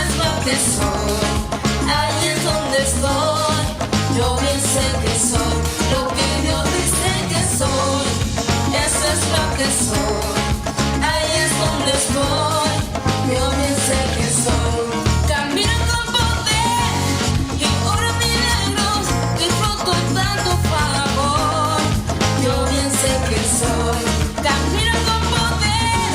es lo que soy, ahí es donde estoy. Yo bien sé que soy lo que Dios dice que soy. Eso es lo que soy, ahí es donde estoy. Yo bien sé que soy. Camino con poder y oro milagros, disfruto tanto favor. Yo bien sé que soy. Camino con poder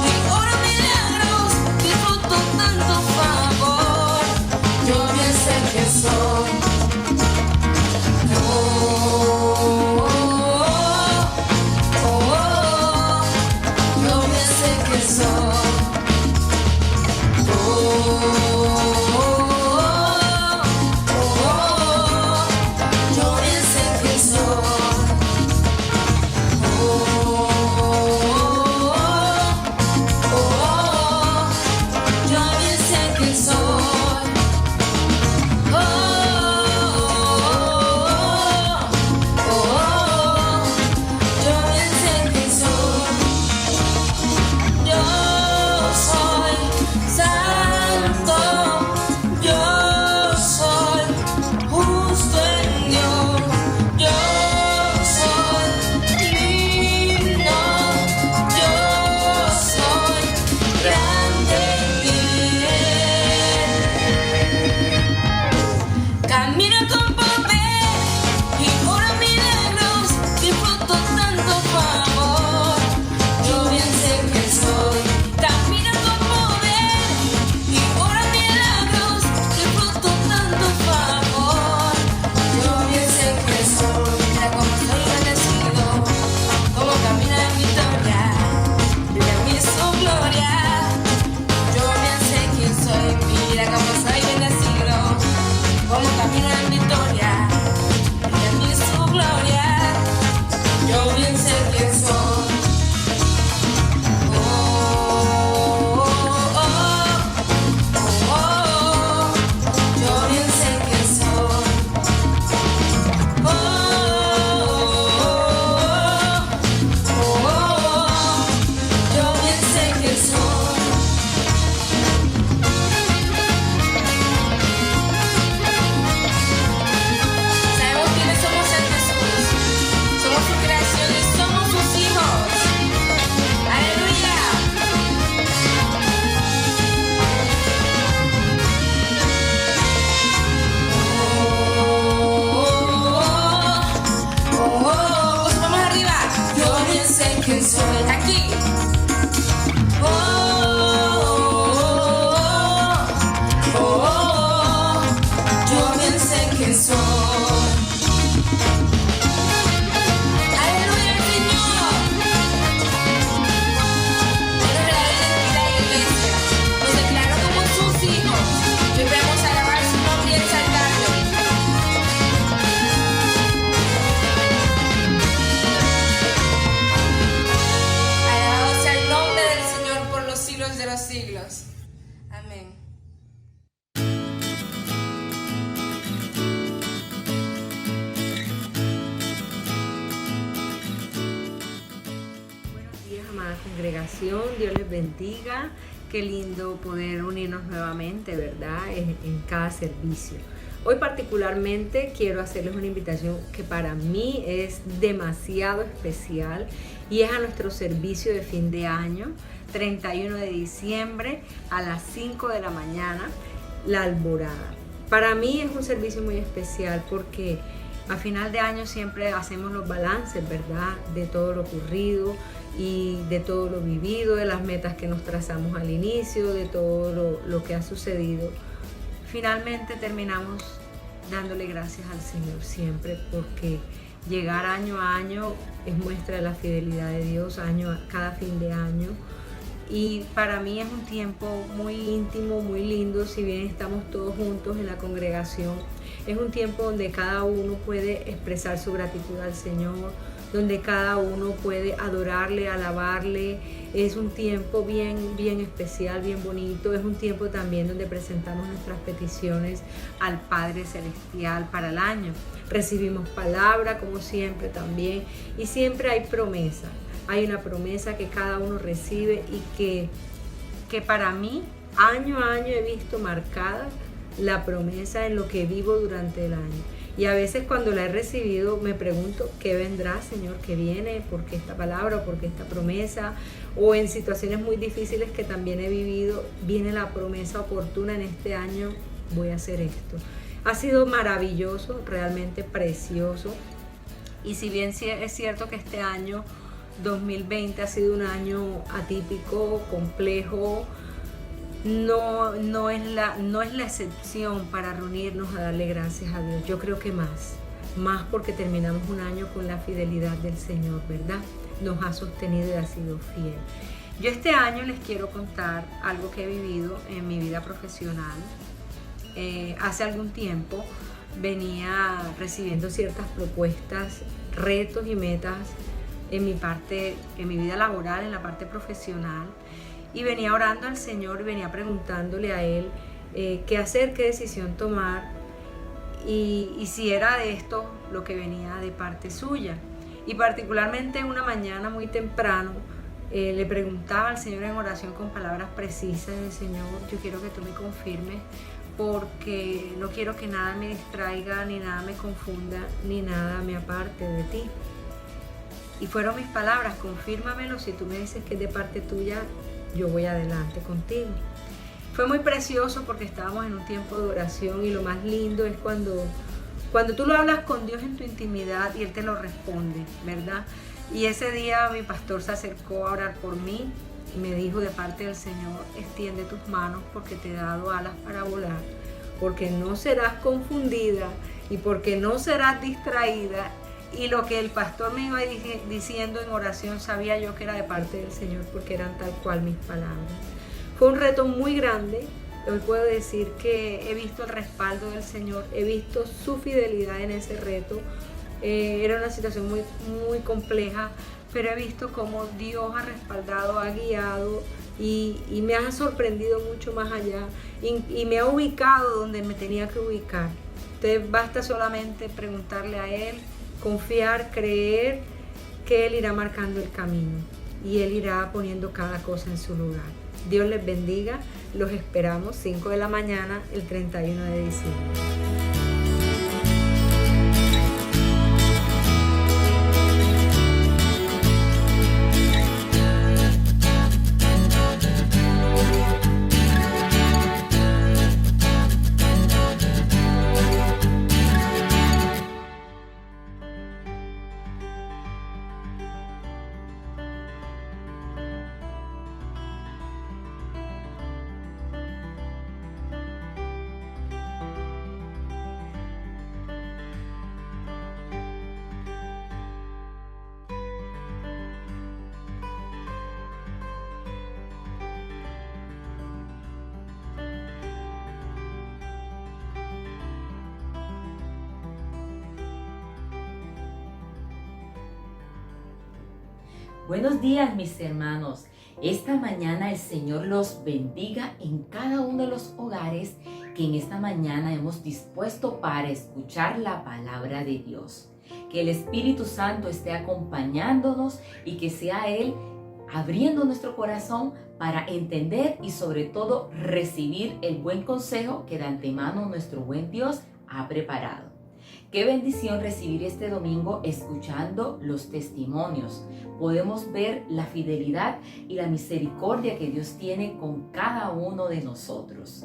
y oro milagros, disfruto tanto favor. Yo bien sé que soy. Yo bien sé que soy. Yo bien sé que soy. Yo bien sé que soy. Yo bien sé que soy. Yo soy santo, yo soy justo en Dios, yo soy digno, yo soy grande en Él. Camino con poder y oro milagros, disfruto tanto favor. Yo bien sé que soy. Camino con poder y oro milagros, disfruto tanto favor. Yo bien sé que soy. Mira cómo estoy bendecido, cómo camino en victoria, vive en mí su gloria. Yo bien sé quién soy. Mira cómo soy bendecido, cómo camino en victoria, vive en mí su gloria. Yo bien sé quién soy. Yo bien sé quién soy. Yo bien sé quién soy. Sabemos quiénes somos en Jesús. Somos su creación y somos sus hijos. Aleluya. Pues vamos arriba. Yo bien sé quién soy. Aquí. Yo bien sé quién soy. Aleluya, Señor. Eres la identidad de la iglesia. Nos declaró como sus hijos. Hoy vamos a alabar su nombre y exaltarlo. Alabado sea el nombre del Señor por los siglos de los siglos. Amén. Buenos días, amada congregación, Dios les bendiga. Qué lindo poder unirnos nuevamente, ¿verdad? En cada servicio. Hoy particularmente quiero hacerles una invitación que para mí es demasiado especial y es a nuestro servicio de fin de año, 31 de diciembre a las 5 de la mañana, la alborada. Para mí es un servicio muy especial porque a final de año siempre hacemos los balances, ¿verdad? De todo lo ocurrido y de todo lo vivido, de las metas que nos trazamos al inicio, de todo lo que ha sucedido. Finalmente terminamos dándole gracias al Señor siempre, porque llegar año a año es muestra de la fidelidad de Dios, cada fin de año. Y para mí es un tiempo muy íntimo, muy lindo, si bien estamos todos juntos en la congregación. Es un tiempo donde cada uno puede expresar su gratitud al Señor, donde cada uno puede adorarle, alabarle. Es un tiempo bien especial, bien bonito. Es un tiempo también donde presentamos nuestras peticiones al Padre Celestial para el año. Recibimos palabra, como siempre también, y siempre hay promesa. Hay una promesa que cada uno recibe y que para mí Año a año he visto marcada la promesa en lo que vivo durante el año. Y a veces cuando la he recibido me pregunto, ¿qué vendrá, Señor? ¿Qué viene? ¿Por qué esta palabra? ¿Por qué esta promesa? O en situaciones muy difíciles que también he vivido, viene la promesa oportuna: en este año voy a hacer esto. Ha sido maravilloso, realmente precioso. Y si bien es cierto que este año 2020 ha sido un año atípico, complejo, no es la excepción para reunirnos a darle gracias a Dios. Yo creo que más porque terminamos un año con la fidelidad del Señor, ¿verdad? Nos ha sostenido y ha sido fiel. Yo este año les quiero contar algo que he vivido en mi vida profesional. Hace algún tiempo venía recibiendo ciertas propuestas, retos y metas en mi vida laboral, en la parte profesional. Y venía orando al Señor y venía preguntándole a Él qué hacer, qué decisión tomar y si era de esto lo que venía de parte suya. Y particularmente una mañana muy temprano le preguntaba al Señor en oración con palabras precisas: Señor, yo quiero que tú me confirmes, porque no quiero que nada me distraiga, ni nada me confunda, ni nada me aparte de ti. Y fueron mis palabras: confírmamelo, si tú me dices que es de parte tuya, yo voy adelante contigo. Fue muy precioso porque estábamos en un tiempo de oración, y lo más lindo es cuando tú lo hablas con Dios en tu intimidad y Él te lo responde, ¿verdad? Y ese día mi pastor se acercó a orar por mí y me dijo de parte del Señor: extiende tus manos, porque te he dado alas para volar, porque no serás confundida y porque no serás distraída. Y lo que el pastor me iba diciendo en oración, sabía yo que era de parte del Señor, porque eran tal cual mis palabras. Fue un reto muy grande. Hoy puedo decir que he visto el respaldo del Señor, he visto su fidelidad en ese reto. Era una situación muy, muy compleja, pero he visto cómo Dios ha respaldado, ha guiado y me ha sorprendido mucho más allá y me ha ubicado donde me tenía que ubicar. Entonces basta solamente preguntarle a Él, confiar, creer que Él irá marcando el camino y Él irá poniendo cada cosa en su lugar. Dios les bendiga. Los esperamos 5 de la mañana el 31 de diciembre. Buenos días, mis hermanos. Esta mañana el Señor los bendiga en cada uno de los hogares que en esta mañana hemos dispuesto para escuchar la palabra de Dios. Que el Espíritu Santo esté acompañándonos y que sea Él abriendo nuestro corazón para entender y sobre todo recibir el buen consejo que de antemano nuestro buen Dios ha preparado. Qué bendición recibir este domingo escuchando los testimonios. Podemos ver la fidelidad y la misericordia que Dios tiene con cada uno de nosotros.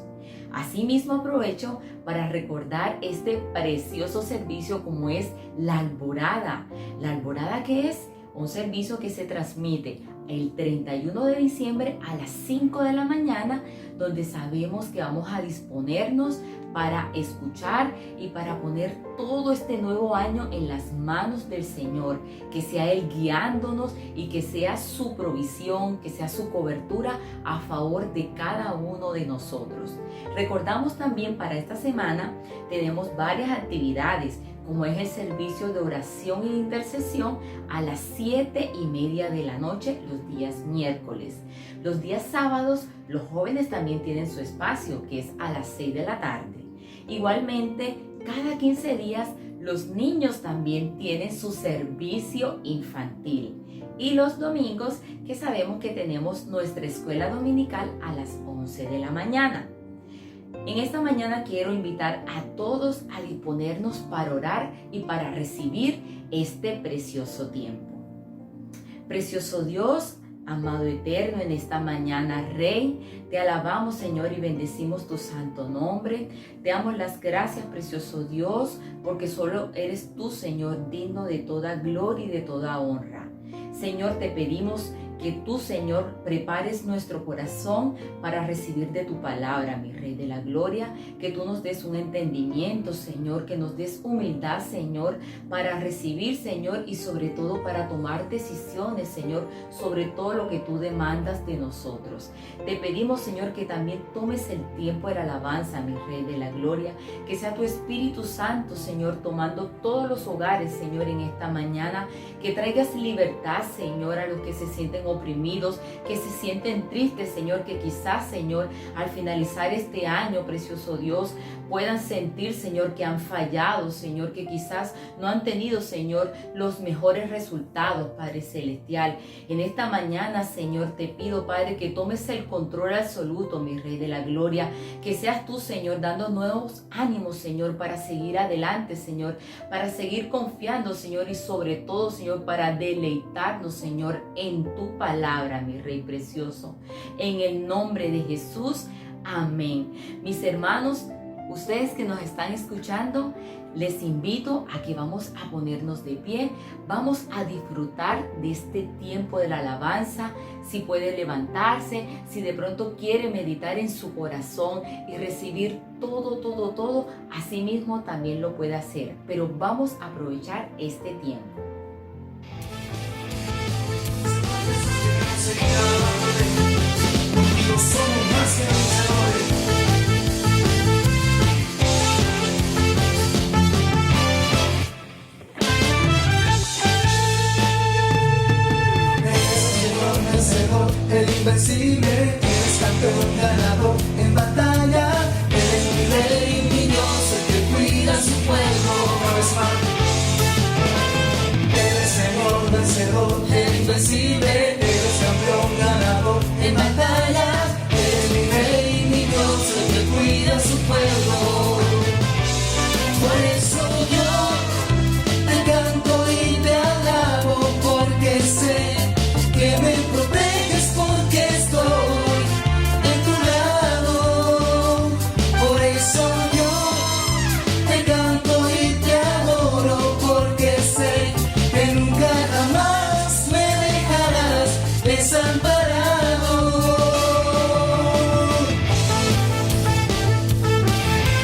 Asimismo, aprovecho para recordar este precioso servicio como es la Alborada. La Alborada, que es un servicio que se transmite el 31 de diciembre a las 5 de la mañana, donde sabemos que vamos a disponernos para escuchar y para poner todo este nuevo año en las manos del Señor, que sea Él guiándonos y que sea su provisión, que sea su cobertura a favor de cada uno de nosotros. Recordamos también para esta semana tenemos varias actividades, como es el servicio de oración y de intercesión a las 7:30 de la noche los días miércoles. Los días sábados los jóvenes también tienen su espacio, que es a las 6 de la tarde. Igualmente, cada 15 días los niños también tienen su servicio infantil. y los domingos que sabemos que tenemos nuestra escuela dominical a las 11 de la mañana. En esta mañana quiero invitar a todos a disponernos para orar y para recibir este precioso tiempo. Precioso Dios, amado eterno, en esta mañana, Rey, te alabamos, Señor, y bendecimos tu santo nombre. Te damos las gracias, precioso Dios, porque solo eres tú, Señor, digno de toda gloria y de toda honra. Señor, te pedimos que tú, Señor, prepares nuestro corazón para recibir de tu palabra, mi Rey de la Gloria, que tú nos des un entendimiento, Señor, que nos des humildad, Señor, para recibir, Señor, y sobre todo para tomar decisiones, Señor, sobre todo lo que tú demandas de nosotros. Te pedimos, Señor, que también tomes el tiempo de la alabanza, mi Rey de la Gloria, que sea tu Espíritu Santo, Señor, tomando todos los hogares, Señor, en esta mañana, que traigas libertad, Señor, a los que se sienten oprimidos, que se sienten tristes, Señor, que quizás, Señor, al finalizar este año, precioso Dios, puedan sentir, Señor, que han fallado, Señor, que quizás no han tenido, Señor, los mejores resultados, Padre Celestial. En esta mañana, Señor, te pido, Padre, que tomes el control absoluto, mi Rey de la Gloria, que seas tú, Señor, dando nuevos ánimos, Señor, para seguir adelante, Señor, para seguir confiando, Señor, y sobre todo, Señor, para deleitarnos, Señor, en tu palabra, mi Rey precioso. En el nombre de Jesús, amén. Mis hermanos, ustedes que nos están escuchando, les invito a que vamos a ponernos de pie, vamos a disfrutar de este tiempo de la alabanza. Si puede levantarse, si de pronto quiere meditar en su corazón y recibir todo, así mismo también lo puede hacer, pero vamos a aprovechar este tiempo. Contigo somos más que vencedores. Eres el Señor vencedor, el invencible. Eres campeón ganador en batalla. Eres mi rey, mi Dios, el que cuida a su pueblo. Una vez más. Eres Señor vencedor, el invencible. Campeón ganador en batallas, eres mi rey, mi Dios, el que cuida a su pueblo. Por eso yo te canto y te alabo, porque sé que me proteges, porque estoy de tu lado. Por eso yo te canto y te adoro, porque sé que nunca jamás me dejarás desamparado.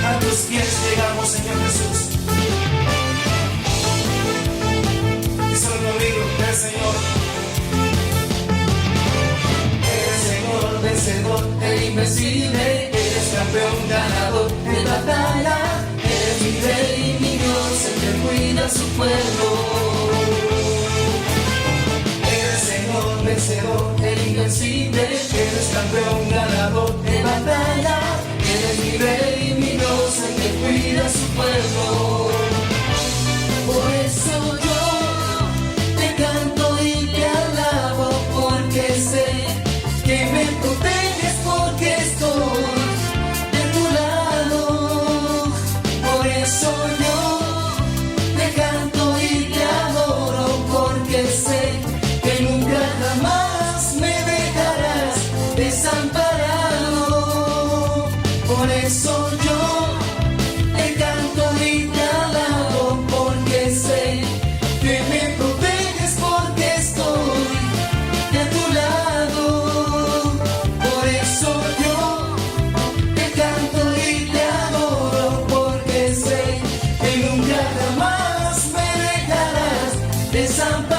A tus pies llegamos, Señor Jesús. Díselo conmigo, el Señor. Eres Señor vencedor, el invencible. Eres campeón ganador de batalla. Eres mi rey, mi Dios, el que cuida a su pueblo. Vencedor, el invencible, eres campeón ganador de batalla, eres mi rey, mi Dios, el que cuida a su pueblo. Por eso yo te canto y te alabo, porque sé que me proteges, porque estoy de tu lado. Por eso yo te canto y te adoro, porque sé que nunca jamás me dejarás desamparado. Por eso yo te canto y te alabo, porque sé que me proteges, porque estoy de tu lado. Por eso yo te canto y te adoro, porque sé que nunca jamás me dejarás desamparado.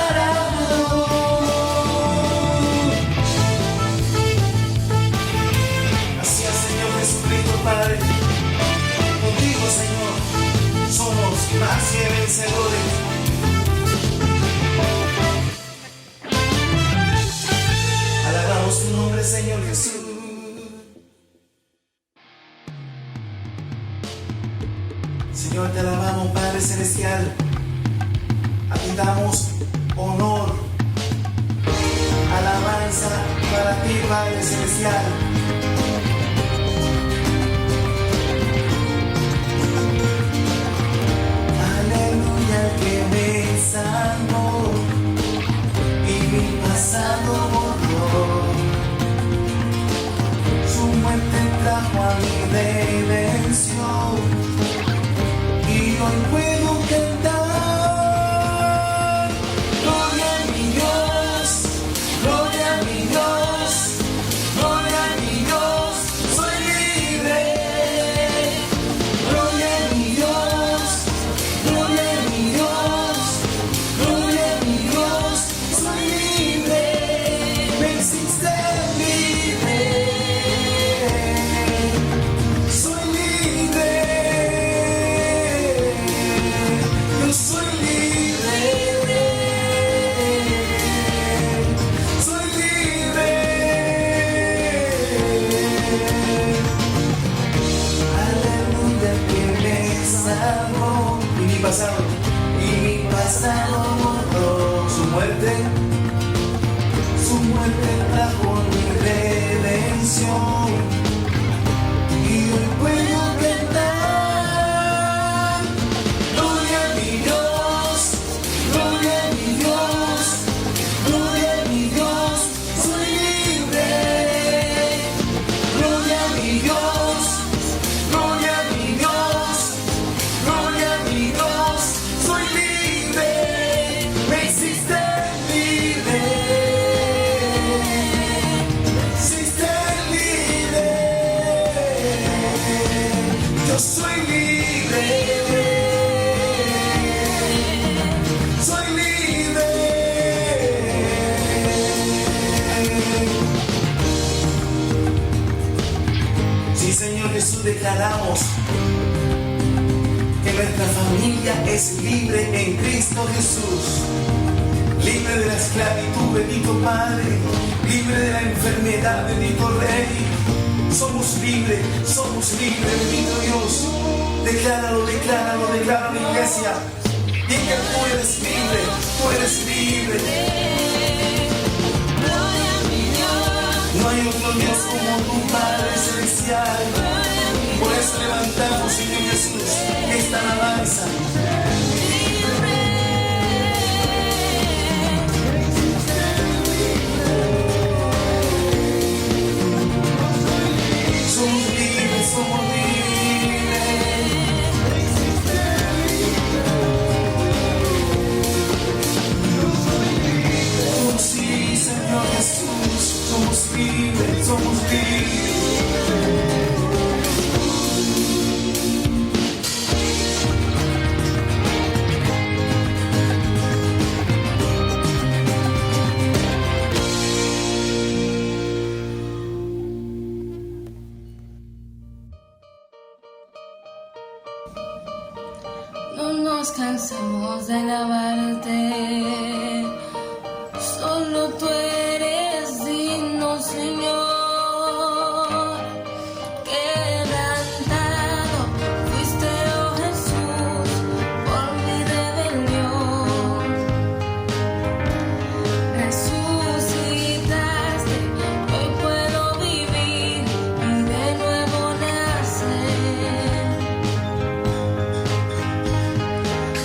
Padre, contigo, Señor, somos más que vencedores. Alabamos tu nombre, Señor Jesús. Señor, te alabamos, Padre Celestial. A ti damos honor, alabanza para ti, Padre Celestial. Aleluya, el que me salvó y mi pasado borró. Su muerte trajo a mi redención y hoy puedo cantar. Gloria a mi Dios, gloria a mi Dios, gloria a mi Dios, soy libre. Gloria a mi Dios, gloria a mi Dios, gloria a mi Dios, soy libre. Me hiciste libre. Soy libre. Yo soy libre. Soy libre. Aleluya, que me salvó. Y mi pasado borró. Su muerte trajo mi redención. Y hoy puedo cantar. Gloria a mi Dios, gloria a mi Dios, gloria a mi Dios, soy libre. Gloria a mi Dios, gloria a mi Dios, gloria a mi Dios, soy libre. Me hiciste libre. Me hiciste libre. Yo soy libre. Soy libre. Sí, Señor Jesús, declaramos que nuestra familia es libre en Cristo Jesús. Libre de la esclavitud, bendito Padre. Libre de la enfermedad, bendito Rey. Somos libres, bendito Dios. Decláralo, decláralo, decláralo, iglesia. Diga, tú eres libre, tú eres libre. Gloria a mi Dios, No hay otro Dios como tu Padre Celestial. Por eso levantamos, Señor Jesús, esta alabanza. Somos libres, somos libres. Oh, sí, Señor Jesús, somos libres, somos libres. no nos cansamos de alabarte. Solo tú eres digno, Señor. Quebrantado fuiste, oh Jesús, por mi rebelión. Resucitaste, hoy puedo vivir y de nuevo nacer.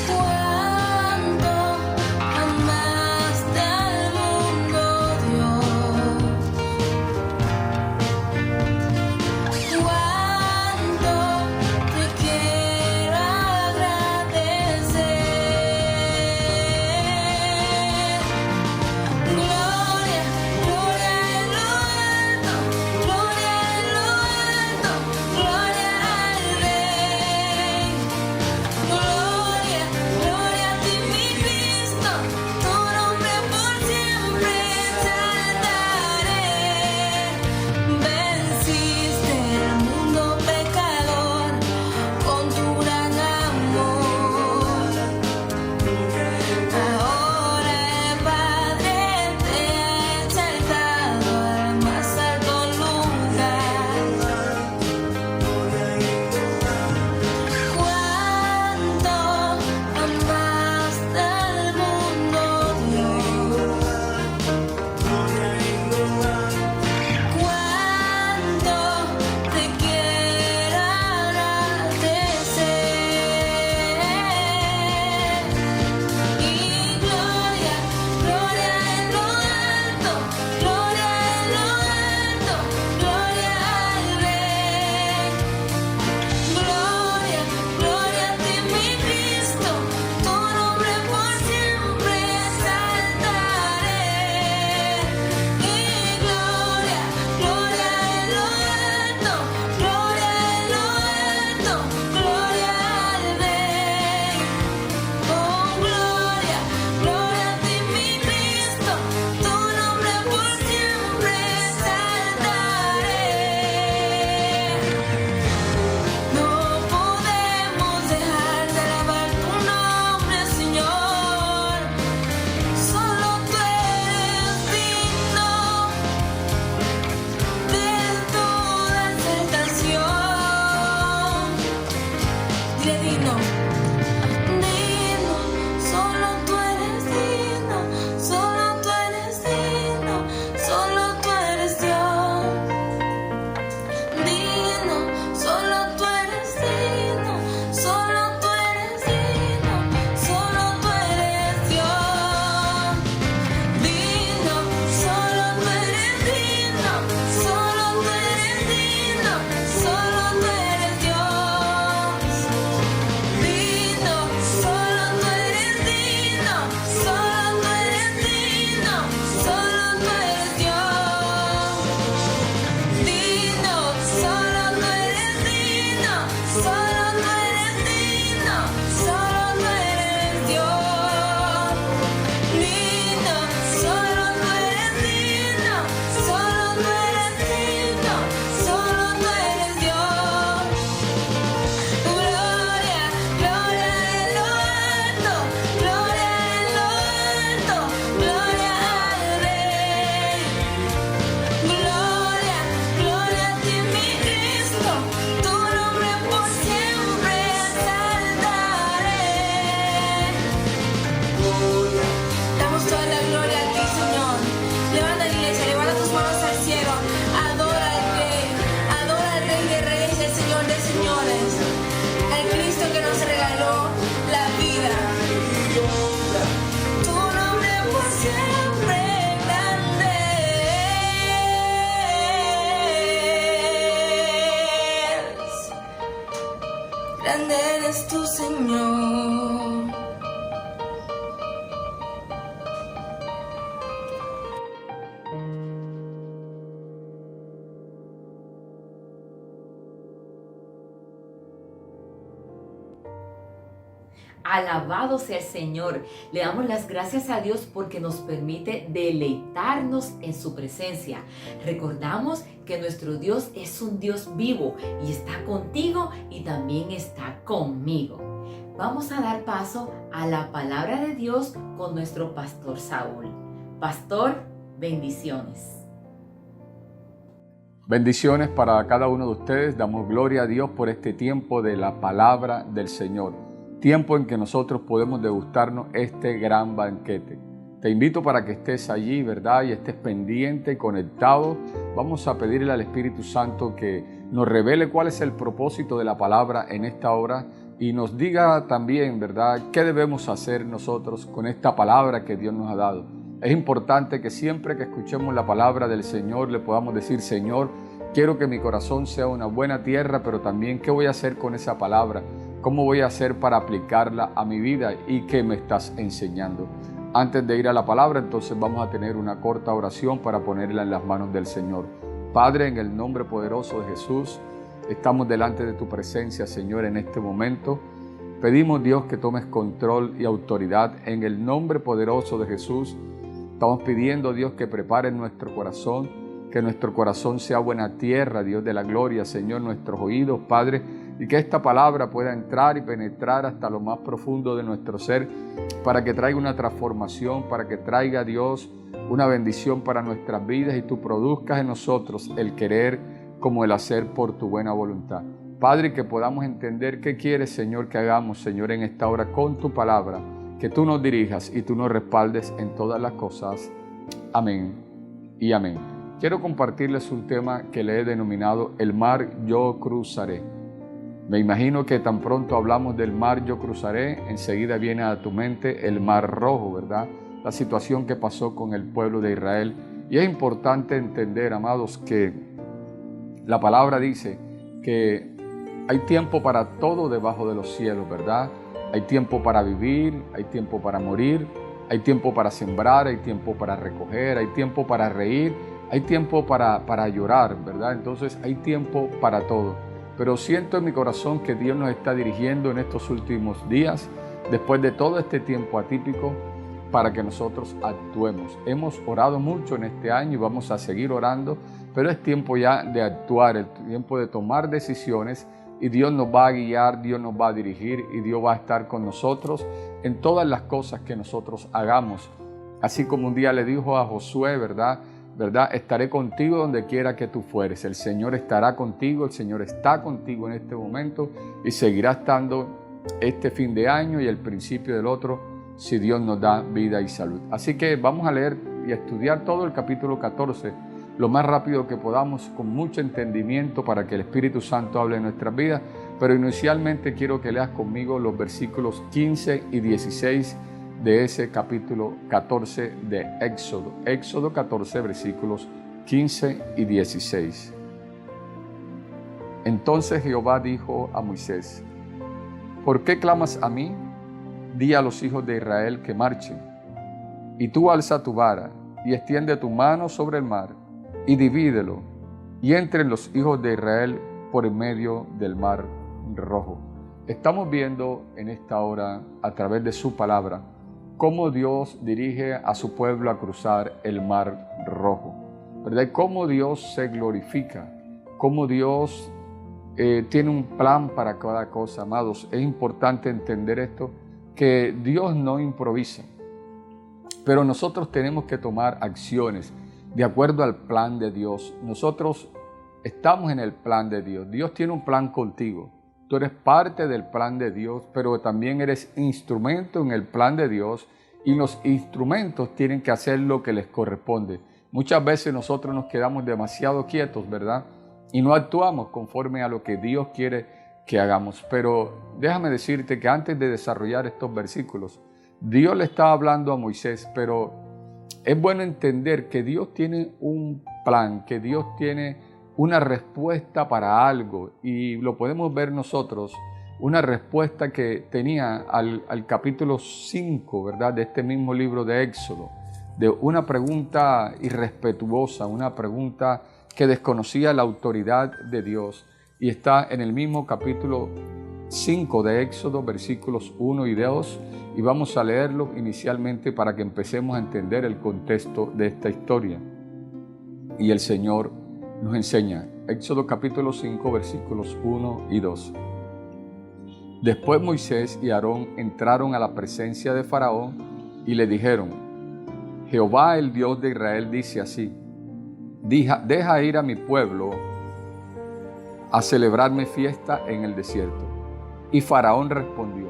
Cuánto amaste al mundo. dile digno. Digno, solo tú eres digno, solo tú eres digno, solo tú eres Dios. Digno, solo tú eres digno, solo tú eres digno, solo tú eres Dios. Digno, solo tú eres digno, solo tú eres digno, solo tú eres Dios. Digno, solo tú eres digno, solo tú eres digno, solo tú eres Dios. Digno, solo tú eres digno, solo tú eres digno, solo tú eres Dios. Digno, solo tú eres digno, solo tú eres digno, solo tú eres Dios. Gloria, gloria en lo alto, gloria en lo alto, gloria al Rey. Gloria, gloria a ti mi Cristo, tu nombre por siempre exaltaré. Damos toda la gloria a ti, Señor. Levanta la iglesia, levanta tus manos al cielo. Adora al Rey de Reyes y al Señor de Señores. Al Cristo que nos regaló la vida. Tu nombre por siempre grande es. Grande eres tu Señor. Alabado sea el Señor. Le damos las gracias a Dios porque nos permite deleitarnos en su presencia. Recordamos que nuestro Dios es un Dios vivo y está contigo y también está conmigo. Vamos a dar paso a la palabra de Dios con nuestro pastor Saúl. Pastor, bendiciones. Bendiciones para cada uno de ustedes. Damos gloria a Dios por este tiempo de la palabra del Señor. Tiempo en que nosotros podemos degustarnos este gran banquete. Te invito para que estés allí, ¿verdad? Y estés pendiente, conectado. Vamos a pedirle al Espíritu Santo que nos revele cuál es el propósito de la palabra en esta hora y nos diga también, ¿verdad?, qué debemos hacer nosotros con esta palabra que Dios nos ha dado. Es importante que siempre que escuchemos la palabra del Señor le podamos decir: Señor, quiero que mi corazón sea una buena tierra, pero también ¿qué voy a hacer con esa palabra? ¿Cómo voy a hacer para aplicarla a mi vida? ¿Y qué me estás enseñando? Antes de ir a la palabra, entonces vamos a tener una corta oración para ponerla en las manos del Señor. Padre, en el nombre poderoso de Jesús, estamos delante de tu presencia, Señor, en este momento. Pedimos, Dios, que tomes control y autoridad en el nombre poderoso de Jesús. Estamos pidiendo, Dios, que prepares nuestro corazón, que nuestro corazón sea buena tierra, Dios de la gloria, Señor, nuestros oídos, Padre, y que esta palabra pueda entrar y penetrar hasta lo más profundo de nuestro ser, para que traiga una transformación, para que traiga, Dios, una bendición para nuestras vidas y tú produzcas en nosotros el querer como el hacer por tu buena voluntad. Padre, que podamos entender qué quieres, Señor, que hagamos, Señor, en esta hora con tu palabra, que tú nos dirijas y tú nos respaldes en todas las cosas. Amén y amén. Quiero compartirles un tema que le he denominado El mar yo cruzaré. Me imagino que tan pronto hablamos del mar yo cruzaré, enseguida viene a tu mente el mar rojo, ¿verdad? La situación que pasó con el pueblo de Israel. Y es importante entender, amados, que la palabra dice que hay tiempo para todo debajo de los cielos, ¿verdad? Hay tiempo para vivir, hay tiempo para morir, hay tiempo para sembrar, hay tiempo para recoger, hay tiempo para reír, hay tiempo para llorar, ¿verdad? Entonces hay tiempo para todo. Pero siento en mi corazón que Dios nos está dirigiendo en estos últimos días, después de todo este tiempo atípico, para que nosotros actuemos. Hemos orado mucho en este año y vamos a seguir orando, pero es tiempo ya de actuar, el tiempo de tomar decisiones, y Dios nos va a guiar, Dios nos va a dirigir y Dios va a estar con nosotros en todas las cosas que nosotros hagamos. Así como un día le dijo a Josué, ¿verdad? Estaré contigo donde quiera que tú fueres. El Señor estará contigo, el Señor está contigo en este momento y seguirá estando este fin de año y el principio del otro, si Dios nos da vida y salud. Así que vamos a leer y a estudiar todo el capítulo 14 lo más rápido que podamos, con mucho entendimiento, para que el Espíritu Santo hable en nuestras vidas. Pero inicialmente quiero que leas conmigo los versículos 15 y 16 de ese capítulo 14 de Éxodo. Éxodo 14, versículos 15 y 16. Entonces Jehová dijo a Moisés: ¿por qué clamas a mí? Di a los hijos de Israel que marchen. Y tú alza tu vara y extiende tu mano sobre el mar y divídelo, y entren los hijos de Israel por en medio del mar rojo. Estamos viendo en esta hora, a través de su palabra, cómo Dios dirige a su pueblo a cruzar el mar rojo, ¿verdad? Cómo Dios se glorifica, cómo Dios tiene un plan para cada cosa. Amados, es importante entender esto, que Dios no improvisa, pero nosotros tenemos que tomar acciones de acuerdo al plan de Dios. Nosotros estamos en el plan de Dios. Dios tiene un plan contigo. Tú eres parte del plan de Dios, pero también eres instrumento en el plan de Dios, y los instrumentos tienen que hacer lo que les corresponde. Muchas veces nosotros nos quedamos demasiado quietos, ¿verdad? Y no actuamos conforme a lo que Dios quiere que hagamos. Pero déjame decirte que antes de desarrollar estos versículos, Dios le estaba hablando a Moisés, pero es bueno entender que Dios tiene un plan, que Dios tiene una respuesta para algo, y lo podemos ver nosotros, una respuesta que tenía al capítulo 5, ¿verdad?, de este mismo libro de Éxodo, de una pregunta irrespetuosa, una pregunta que desconocía la autoridad de Dios, y está en el mismo capítulo 5 de Éxodo, versículos 1 y 2, y vamos a leerlo inicialmente para que empecemos a entender el contexto de esta historia. Y el Señor nos enseña, Éxodo capítulo 5, versículos 1 y 2. Después Moisés y Aarón entraron a la presencia de Faraón y le dijeron: Jehová, el Dios de Israel, dice así: deja ir a mi pueblo a celebrarme fiesta en el desierto. Y Faraón respondió: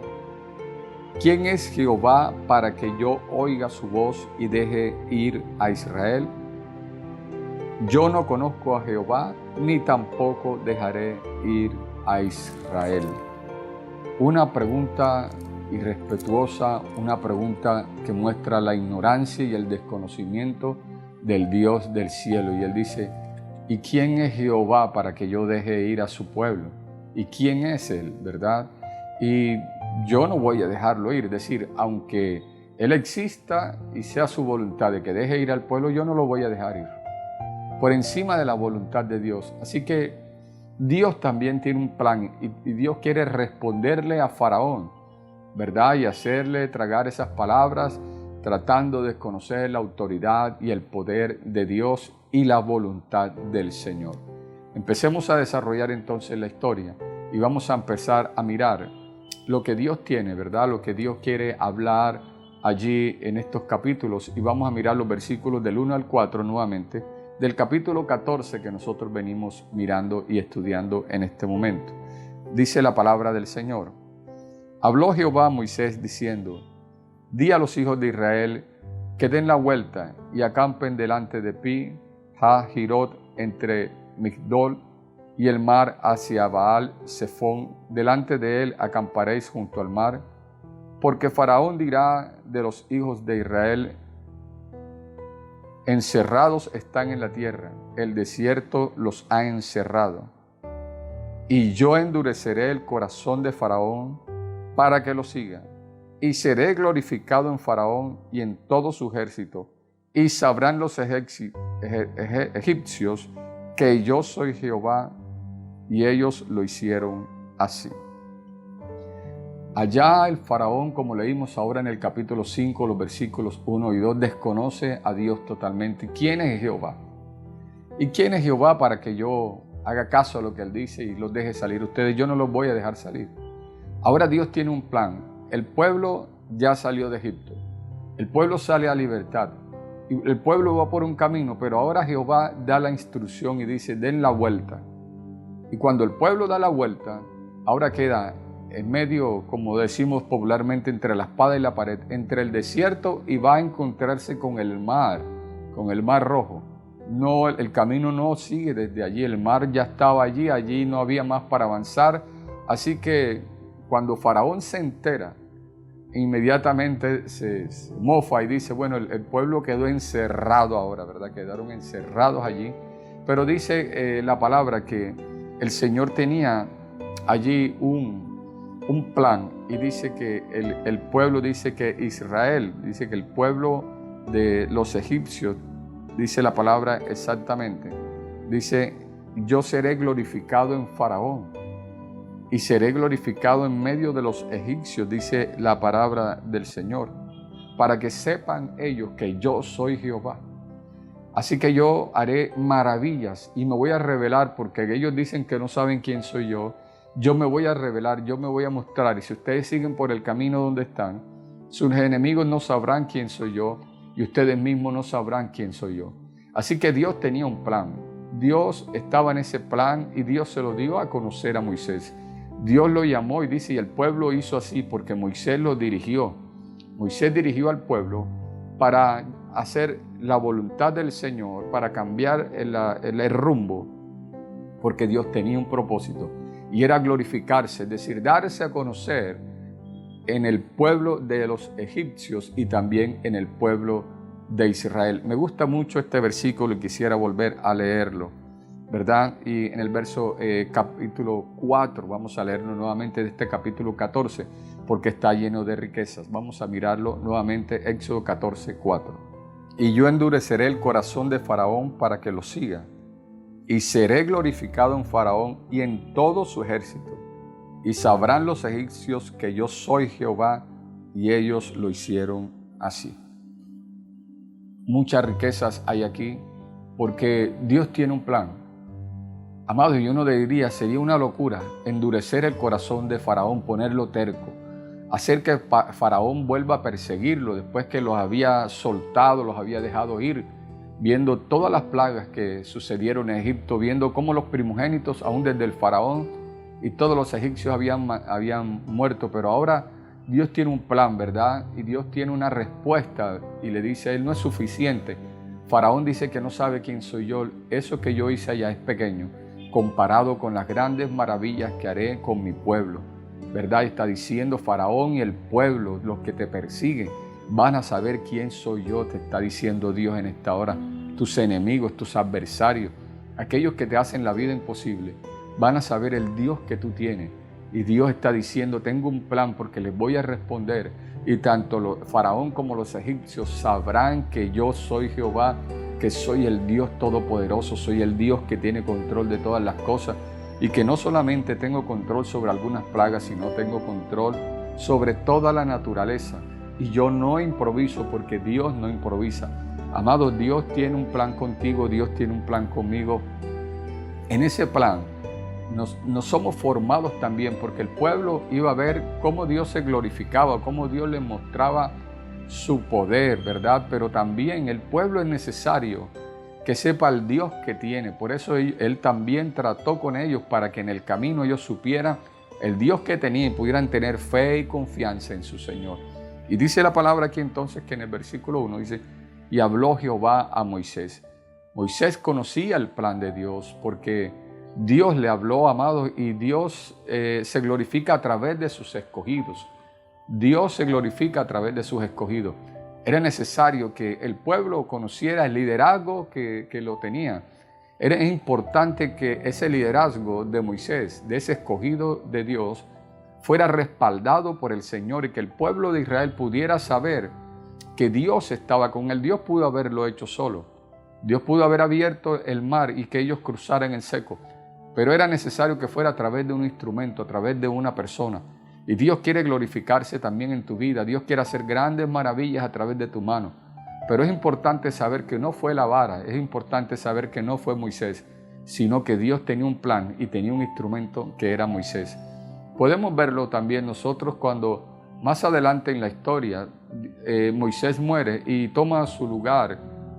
¿quién es Jehová para que yo oiga su voz y deje ir a Israel? Yo no conozco a Jehová, ni tampoco dejaré ir a Israel. Una pregunta irrespetuosa, una pregunta que muestra la ignorancia y el desconocimiento del Dios del cielo. Y él dice: ¿y quién es Jehová para que yo deje ir a su pueblo? ¿Y quién es él, verdad? Y yo no voy a dejarlo ir. Es decir, aunque él exista y sea su voluntad de que deje ir al pueblo, yo no lo voy a dejar ir por encima de la voluntad de Dios. Así que Dios también tiene un plan, y Dios quiere responderle a Faraón, ¿verdad? Y hacerle tragar esas palabras, tratando de conocer la autoridad y el poder de Dios y la voluntad del Señor. Empecemos a desarrollar entonces la historia y vamos a empezar a mirar lo que Dios tiene, ¿verdad? Lo que Dios quiere hablar allí en estos capítulos, y vamos a mirar los versículos del 1 al 4 nuevamente, del capítulo 14 que nosotros venimos mirando y estudiando en este momento. Dice la palabra del Señor: habló Jehová a Moisés diciendo: di a los hijos de Israel que den la vuelta y acampen delante de Pi Hahirot, entre Migdol y el mar, hacia Baal Zephón. Delante de él acamparéis junto al mar, porque Faraón dirá de los hijos de Israel: encerrados están en la tierra, el desierto los ha encerrado. Y yo endureceré el corazón de Faraón para que lo siga, y seré glorificado en Faraón y en todo su ejército, y sabrán los egipcios que yo soy Jehová. Y ellos lo hicieron así. Allá el Faraón, como leímos ahora en el capítulo 5, los versículos 1 y 2, desconoce a Dios totalmente. ¿Quién es Jehová? ¿Y quién es Jehová para que yo haga caso a lo que Él dice y los deje salir? Ustedes, yo no los voy a dejar salir. Ahora Dios tiene un plan. El pueblo ya salió de Egipto. El pueblo sale a libertad. Y el pueblo va por un camino, pero ahora Jehová da la instrucción y dice: den la vuelta. Y cuando el pueblo da la vuelta, ahora queda en medio, como decimos popularmente, entre la espada y la pared, entre el desierto, y va a encontrarse con el mar Rojo. No, el camino no sigue desde allí, el mar ya estaba allí no había más para avanzar. Así que cuando Faraón se entera, inmediatamente se mofa y dice, bueno, el pueblo quedó encerrado ahora, ¿verdad? Quedaron encerrados allí. Pero dice la palabra que el Señor tenía allí un plan, y dice que el pueblo, dice que Israel, dice que el pueblo de los egipcios, dice la palabra exactamente, dice, yo seré glorificado en Faraón y seré glorificado en medio de los egipcios, dice la palabra del Señor, para que sepan ellos que yo soy Jehová. Así que yo haré maravillas y me voy a revelar, porque ellos dicen que no saben quién soy yo. Yo me voy a revelar, yo me voy a mostrar, y si ustedes siguen por el camino donde están, sus enemigos no sabrán quién soy yo, y ustedes mismos no sabrán quién soy yo. Así que Dios tenía un plan. Dios estaba en ese plan y Dios se lo dio a conocer a Moisés. Dios lo llamó y dice, y el pueblo hizo así porque Moisés lo dirigió. Moisés dirigió al pueblo para hacer la voluntad del Señor, para cambiar el rumbo, porque Dios tenía un propósito y era glorificarse, es decir, darse a conocer en el pueblo de los egipcios y también en el pueblo de Israel. Me gusta mucho este versículo y quisiera volver a leerlo, ¿verdad? Y en el verso capítulo 4, vamos a leerlo nuevamente de este capítulo 14, porque está lleno de riquezas. Vamos a mirarlo nuevamente, Éxodo 14, 4. Y yo endureceré el corazón de Faraón para que lo siga, y seré glorificado en Faraón y en todo su ejército. Y sabrán los egipcios que yo soy Jehová, y ellos lo hicieron así. Muchas riquezas hay aquí, porque Dios tiene un plan. Amados, y uno diría, sería una locura endurecer el corazón de Faraón, ponerlo terco, hacer que Faraón vuelva a perseguirlo después que los había soltado, los había dejado ir, viendo todas las plagas que sucedieron en Egipto, viendo cómo los primogénitos, aún desde el Faraón y todos los egipcios habían muerto. Pero ahora Dios tiene un plan, ¿verdad? Y Dios tiene una respuesta y le dice a él, no es suficiente. Faraón dice que no sabe quién soy yo. Eso que yo hice allá es pequeño comparado con las grandes maravillas que haré con mi pueblo, ¿verdad? Está diciendo Faraón y el pueblo, los que te persiguen, van a saber quién soy yo, te está diciendo Dios en esta hora. Tus enemigos, tus adversarios, aquellos que te hacen la vida imposible, van a saber el Dios que tú tienes. Y Dios está diciendo, tengo un plan porque les voy a responder. Y tanto Faraón como los egipcios sabrán que yo soy Jehová, que soy el Dios todopoderoso, soy el Dios que tiene control de todas las cosas. Y que no solamente tengo control sobre algunas plagas, sino tengo control sobre toda la naturaleza. Y yo no improviso porque Dios no improvisa. Amado, Dios tiene un plan contigo, Dios tiene un plan conmigo. En ese plan nos somos formados también, porque el pueblo iba a ver cómo Dios se glorificaba, cómo Dios le mostraba su poder, ¿verdad? Pero también el pueblo es necesario que sepa el Dios que tiene. Por eso él también trató con ellos para que en el camino ellos supieran el Dios que tenía y pudieran tener fe y confianza en su Señor. Y dice la palabra aquí entonces que en el versículo 1 dice, y habló Jehová a Moisés. Moisés conocía el plan de Dios porque Dios le habló, amado, y Dios se glorifica a través de sus escogidos. Dios se glorifica a través de sus escogidos. Era necesario que el pueblo conociera el liderazgo que lo tenía. Era importante que ese liderazgo de Moisés, de ese escogido de Dios, fuera respaldado por el Señor y que el pueblo de Israel pudiera saber que Dios estaba con él. Dios pudo haberlo hecho solo. Dios pudo haber abierto el mar y que ellos cruzaran el seco. Pero era necesario que fuera a través de un instrumento, a través de una persona. Y Dios quiere glorificarse también en tu vida. Dios quiere hacer grandes maravillas a través de tu mano. Pero es importante saber que no fue la vara, es importante saber que no fue Moisés, sino que Dios tenía un plan y tenía un instrumento que era Moisés. Podemos verlo también nosotros cuando más adelante en la historia Moisés muere y toma su lugar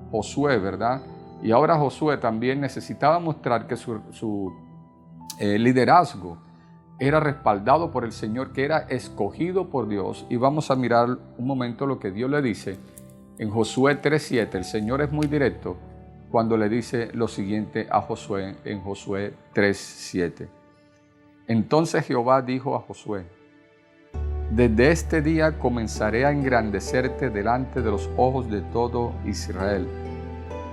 Josué, ¿verdad? Y ahora Josué también necesitaba mostrar que su liderazgo era respaldado por el Señor, que era escogido por Dios. Y vamos a mirar un momento lo que Dios le dice en Josué 3:7. El Señor es muy directo cuando le dice lo siguiente a Josué en Josué 3:7. Entonces Jehová dijo a Josué: desde este día comenzaré a engrandecerte delante de los ojos de todo Israel,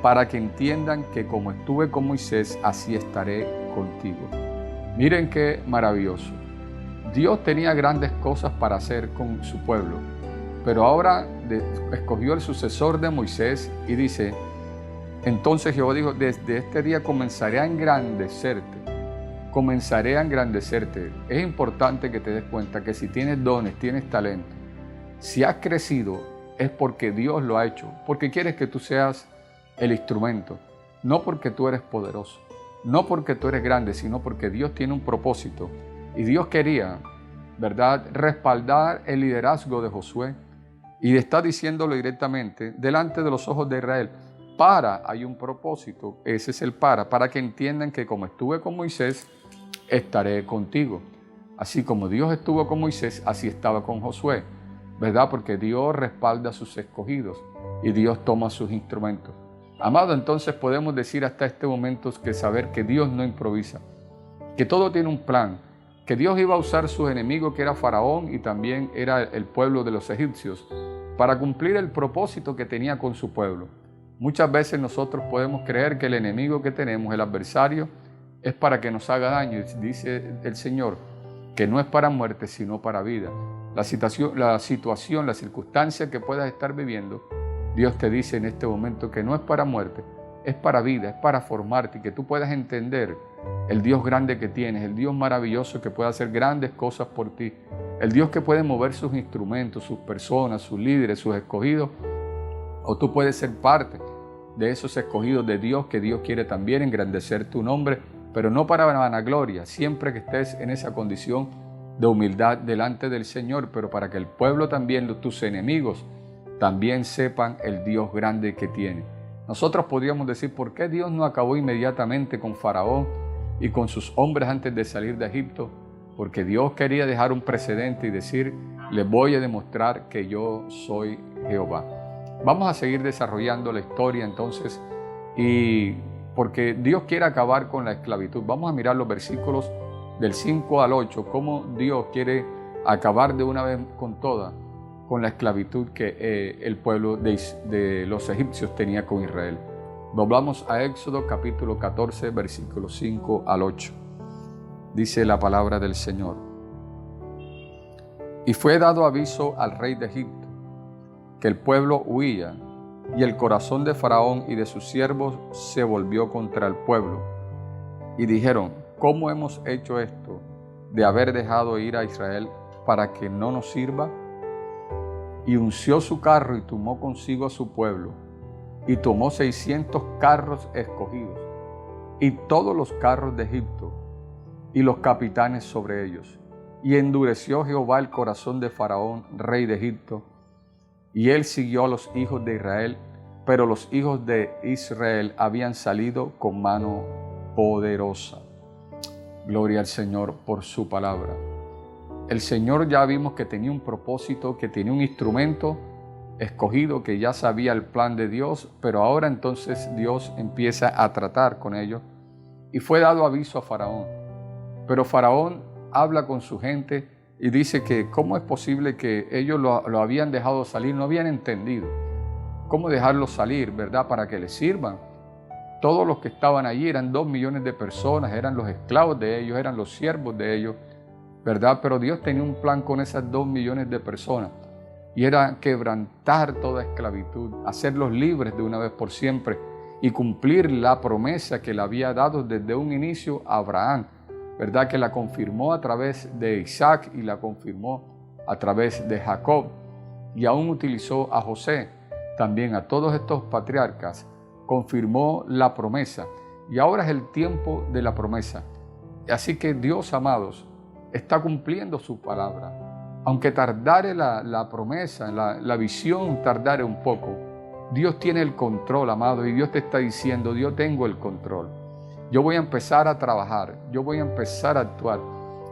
para que entiendan que como estuve con Moisés, así estaré contigo. Miren qué maravilloso. Dios tenía grandes cosas para hacer con su pueblo, pero ahora escogió el sucesor de Moisés y dice: entonces Jehová dijo, desde este día comenzaré a engrandecerte. Comenzaré a engrandecerte. Es importante que te des cuenta que si tienes dones, tienes talento, si has crecido, es porque Dios lo ha hecho, porque quieres que tú seas el instrumento, no porque tú eres poderoso, no porque tú eres grande, sino porque Dios tiene un propósito. Y Dios quería, ¿verdad?, respaldar el liderazgo de Josué, y está diciéndolo directamente delante de los ojos de Israel. Hay un propósito, ese es el para que entiendan que como estuve con Moisés, estaré contigo. Así como Dios estuvo con Moisés, así estaba con Josué, ¿verdad? Porque Dios respalda a sus escogidos y Dios toma sus instrumentos. Amado, entonces podemos decir hasta este momento que saber que Dios no improvisa, que todo tiene un plan, que Dios iba a usar sus enemigos, que era Faraón y también era el pueblo de los egipcios, para cumplir el propósito que tenía con su pueblo. Muchas veces nosotros podemos creer que el enemigo que tenemos, el adversario, es para que nos haga daño. Dice el Señor que no es para muerte, sino para vida. La circunstancia que puedas estar viviendo, Dios te dice en este momento que no es para muerte, es para vida, es para formarte y que tú puedas entender el Dios grande que tienes, el Dios maravilloso que puede hacer grandes cosas por ti, el Dios que puede mover sus instrumentos, sus personas, sus líderes, sus escogidos, o tú puedes ser parte de esos escogidos de Dios, que Dios quiere también engrandecer tu nombre, pero no para vanagloria, siempre que estés en esa condición de humildad delante del Señor, pero para que el pueblo también, tus enemigos, también sepan el Dios grande que tiene. Nosotros podríamos decir, ¿por qué Dios no acabó inmediatamente con Faraón y con sus hombres antes de salir de Egipto? Porque Dios quería dejar un precedente y decir, les voy a demostrar que yo soy Jehová. Vamos a seguir desarrollando la historia entonces, y porque Dios quiere acabar con la esclavitud. Vamos a mirar los versículos del 5 al 8, cómo Dios quiere acabar de una vez con toda con la esclavitud que el pueblo de los egipcios tenía con Israel. Volvamos a Éxodo capítulo 14, versículos 5 al 8. Dice la palabra del Señor: y fue dado aviso al rey de Egipto que el pueblo huía, y el corazón de Faraón y de sus siervos se volvió contra el pueblo. Y dijeron, ¿cómo hemos hecho esto de haber dejado ir a Israel para que no nos sirva? Y unció su carro y tomó consigo a su pueblo, y tomó 600 carros escogidos, y todos los carros de Egipto, y los capitanes sobre ellos. Y endureció Jehová el corazón de Faraón, rey de Egipto, y él siguió a los hijos de Israel, pero los hijos de Israel habían salido con mano poderosa. Gloria al Señor por su palabra. El Señor ya vimos que tenía un propósito, que tenía un instrumento escogido, que ya sabía el plan de Dios, pero ahora entonces Dios empieza a tratar con ellos, y fue dado aviso a Faraón. Pero Faraón habla con su gente y dice que cómo es posible que ellos lo habían dejado salir, no habían entendido cómo dejarlo salir, ¿verdad? Para que les sirvan. Todos los que estaban allí eran 2 millones de personas, eran los esclavos de ellos, eran los siervos de ellos, ¿verdad? Pero Dios tenía un plan con esas 2 millones de personas, y era quebrantar toda esclavitud, hacerlos libres de una vez por siempre y cumplir la promesa que le había dado desde un inicio a Abraham, ¿verdad? Que la confirmó a través de Isaac y la confirmó a través de Jacob, y aún utilizó a José, también a todos estos patriarcas, confirmó la promesa, y ahora es el tiempo de la promesa. Así que Dios, amados, está cumpliendo su palabra. Aunque tardare la promesa, la visión tardare un poco, Dios tiene el control, amado, y Dios te está diciendo, yo tengo el control. Yo voy a empezar a trabajar, yo voy a empezar a actuar.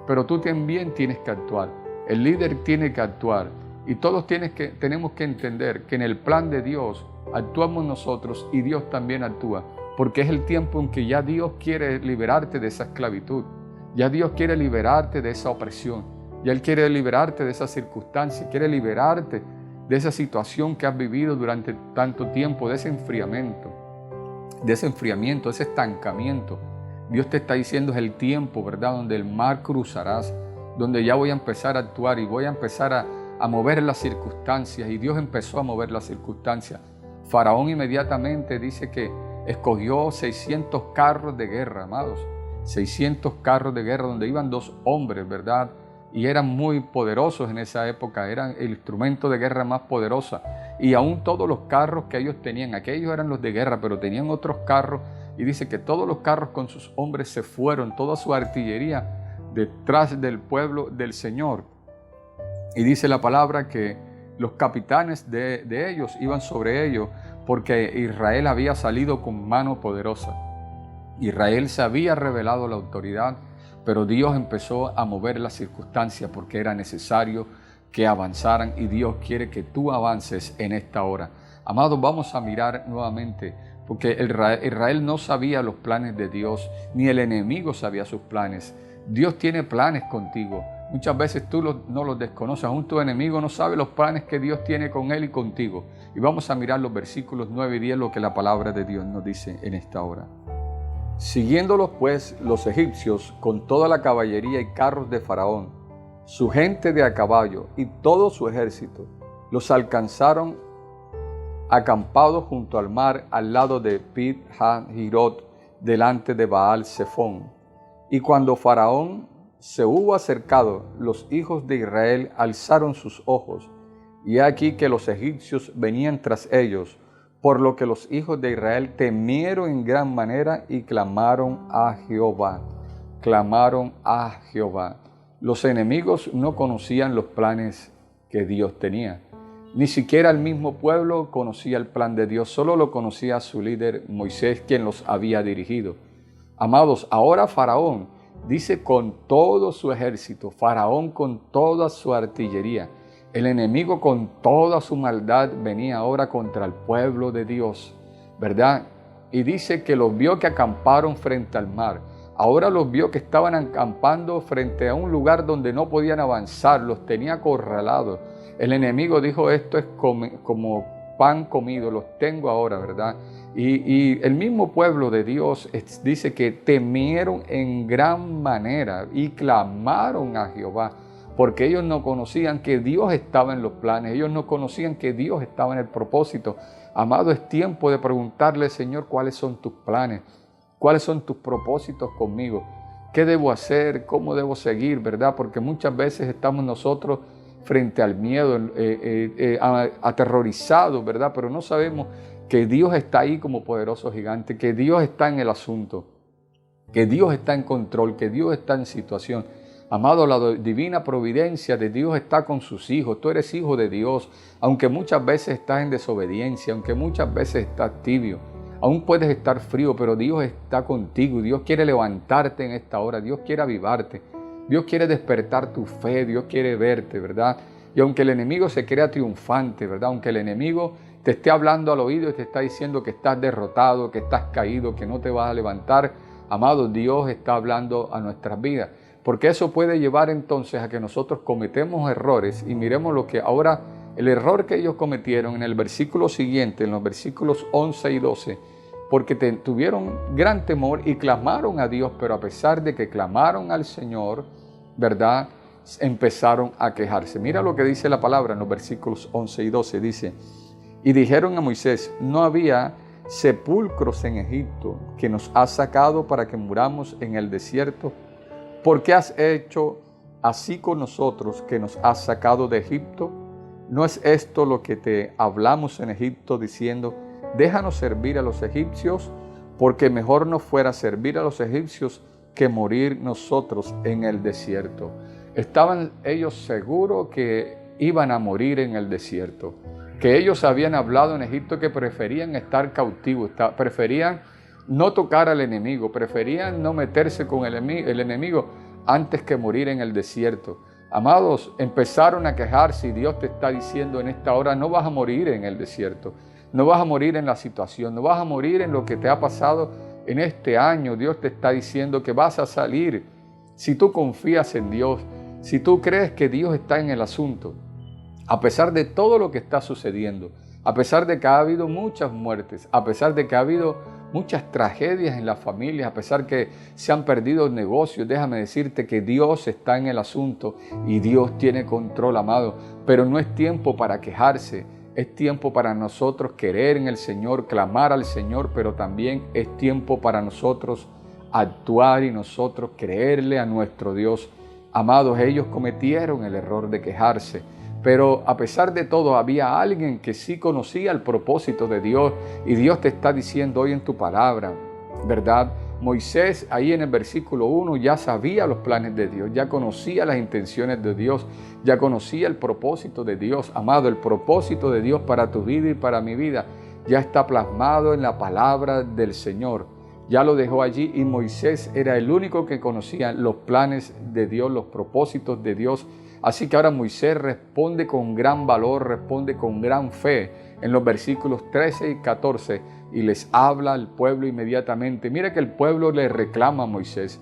pero tú también tienes que actuar. El líder tiene que actuar y todos tenemos que entender que en el plan de Dios actuamos nosotros y Dios también actúa, porque es el tiempo en que ya Dios quiere liberarte de esa esclavitud, ya Dios quiere liberarte de esa opresión, ya Él quiere liberarte de esa circunstancia, quiere liberarte de esa situación que has vivido durante tanto tiempo, de ese enfriamiento, de ese estancamiento. Dios te está diciendo es el tiempo, ¿verdad?, donde el mar cruzarás, donde ya voy a empezar a actuar y voy a empezar a mover las circunstancias. Y Dios empezó a mover las circunstancias. Faraón inmediatamente dice que escogió 600 carros de guerra, amados, 600 carros de guerra donde iban 2 hombres, ¿verdad? Y eran muy poderosos en esa época, eran el instrumento de guerra más poderosa. Y aún todos los carros que ellos tenían, aquellos eran los de guerra, pero tenían otros carros. Y dice que todos los carros con sus hombres se fueron, toda su artillería detrás del pueblo del Señor. Y dice la palabra que los capitanes de ellos iban sobre ellos porque Israel había salido con mano poderosa. Israel se había revelado la autoridad, pero Dios empezó a mover las circunstancias porque era necesario que avanzaran y Dios quiere que tú avances en esta hora. Amados, vamos a mirar nuevamente, porque Israel no sabía los planes de Dios, ni el enemigo sabía sus planes. Dios tiene planes contigo. Muchas veces tú no los desconoces, aún tu enemigo no sabe los planes que Dios tiene con él y contigo. Y vamos a mirar los versículos 9 y 10, lo que la palabra de Dios nos dice en esta hora. Siguiéndolos pues los egipcios con toda la caballería y carros de Faraón, su gente de a caballo y todo su ejército, los alcanzaron acampados junto al mar al lado de Pit-Hahirot, delante de Baal-Zephón. Y cuando Faraón se hubo acercado, los hijos de Israel alzaron sus ojos, y he aquí que los egipcios venían tras ellos, por lo que los hijos de Israel temieron en gran manera y clamaron a Jehová. Clamaron a Jehová. Los enemigos no conocían los planes que Dios tenía. Ni siquiera el mismo pueblo conocía el plan de Dios, solo lo conocía su líder Moisés, quien los había dirigido. Amados, ahora Faraón dice con todo su ejército, Faraón con toda su artillería, el enemigo con toda su maldad venía ahora contra el pueblo de Dios, ¿verdad? Y dice que los vio que acamparon frente al mar. Ahora los vio que estaban acampando frente a un lugar donde no podían avanzar, los tenía acorralados. El enemigo dijo, esto es como pan comido, los tengo ahora, ¿verdad? Y el mismo pueblo de Dios dice que temieron en gran manera y clamaron a Jehová, porque ellos no conocían que Dios estaba en los planes, ellos no conocían que Dios estaba en el propósito. Amado, es tiempo de preguntarle, Señor, ¿cuáles son tus planes? ¿Cuáles son tus propósitos conmigo? ¿Qué debo hacer? ¿Cómo debo seguir? ¿Verdad? Porque muchas veces estamos nosotros frente al miedo, aterrorizados, ¿verdad? Pero no sabemos que Dios está ahí como poderoso gigante, que Dios está en el asunto, que Dios está en control, que Dios está en situación. Amado, la divina providencia de Dios está con sus hijos. Tú eres hijo de Dios, aunque muchas veces estás en desobediencia, aunque muchas veces estás tibio, aún puedes estar frío, pero Dios está contigo. Dios quiere levantarte en esta hora, Dios quiere avivarte, Dios quiere despertar tu fe, Dios quiere verte, ¿verdad? Y aunque el enemigo se crea triunfante, ¿verdad? Aunque el enemigo te esté hablando al oído y te está diciendo que estás derrotado, que estás caído, que no te vas a levantar, amado, Dios está hablando a nuestras vidas. Porque eso puede llevar entonces a que nosotros cometemos errores y miremos lo que ahora, el error que ellos cometieron en el versículo siguiente, en los versículos 11 y 12, porque tuvieron gran temor y clamaron a Dios, pero a pesar de que clamaron al Señor, ¿verdad?, empezaron a quejarse. Mira lo que dice la palabra en los versículos 11 y 12, dice, y dijeron a Moisés, no había sepulcros en Egipto que nos has sacado para que muramos en el desierto. ¿Por qué has hecho así con nosotros que nos has sacado de Egipto? ¿No es esto lo que te hablamos en Egipto diciendo, déjanos servir a los egipcios, porque mejor nos fuera servir a los egipcios que morir nosotros en el desierto? Estaban ellos seguros que iban a morir en el desierto, que ellos habían hablado en Egipto que preferían estar cautivos, preferían no tocar al enemigo, preferían no meterse con el enemigo antes que morir en el desierto. Amados, empezaron a quejarse y Dios te está diciendo en esta hora, no vas a morir en el desierto, no vas a morir en la situación, no vas a morir en lo que te ha pasado en este año. Dios te está diciendo que vas a salir si tú confías en Dios, si tú crees que Dios está en el asunto. A pesar de todo lo que está sucediendo, a pesar de que ha habido muchas muertes, a pesar de que ha habido muchas tragedias en las familias, a pesar que se han perdido negocios, déjame decirte que Dios está en el asunto y Dios tiene control, amado. Pero no es tiempo para quejarse, es tiempo para nosotros querer en el Señor, clamar al Señor, pero también es tiempo para nosotros actuar y nosotros creerle a nuestro Dios. Amados, ellos cometieron el error de quejarse, pero a pesar de todo había alguien que sí conocía el propósito de Dios, y Dios te está diciendo hoy en tu palabra, ¿verdad? Moisés ahí en el versículo 1 ya sabía los planes de Dios, ya conocía las intenciones de Dios, ya conocía el propósito de Dios. Amado, el propósito de Dios para tu vida y para mi vida ya está plasmado en la palabra del Señor. Ya lo dejó allí, y Moisés era el único que conocía los planes de Dios, los propósitos de Dios. Así que ahora Moisés responde con gran valor, responde con gran fe en los versículos 13 y 14 y les habla al pueblo inmediatamente. Mira que el pueblo le reclama a Moisés.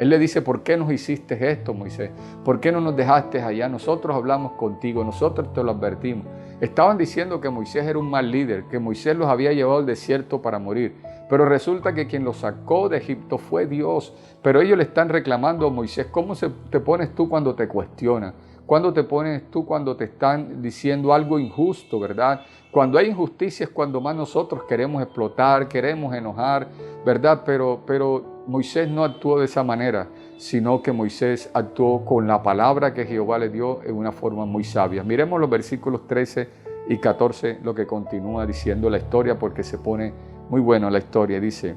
Él le dice, ¿por qué nos hiciste esto, Moisés? ¿Por qué no nos dejaste allá? Nosotros hablamos contigo, nosotros te lo advertimos. Estaban diciendo que Moisés era un mal líder, que Moisés los había llevado al desierto para morir. Pero resulta que quien los sacó de Egipto fue Dios. Pero ellos le están reclamando a Moisés, ¿cómo te pones tú cuando te cuestionan? ¿Cuándo te pones tú cuando te están diciendo algo injusto, verdad? Cuando hay injusticia es cuando más nosotros queremos explotar, queremos enojar, ¿verdad? Pero Moisés no actuó de esa manera, sino que Moisés actuó con la palabra que Jehová le dio en una forma muy sabia. Miremos los versículos 13 y 14, lo que continúa diciendo la historia, porque se pone muy buena la historia. Dice,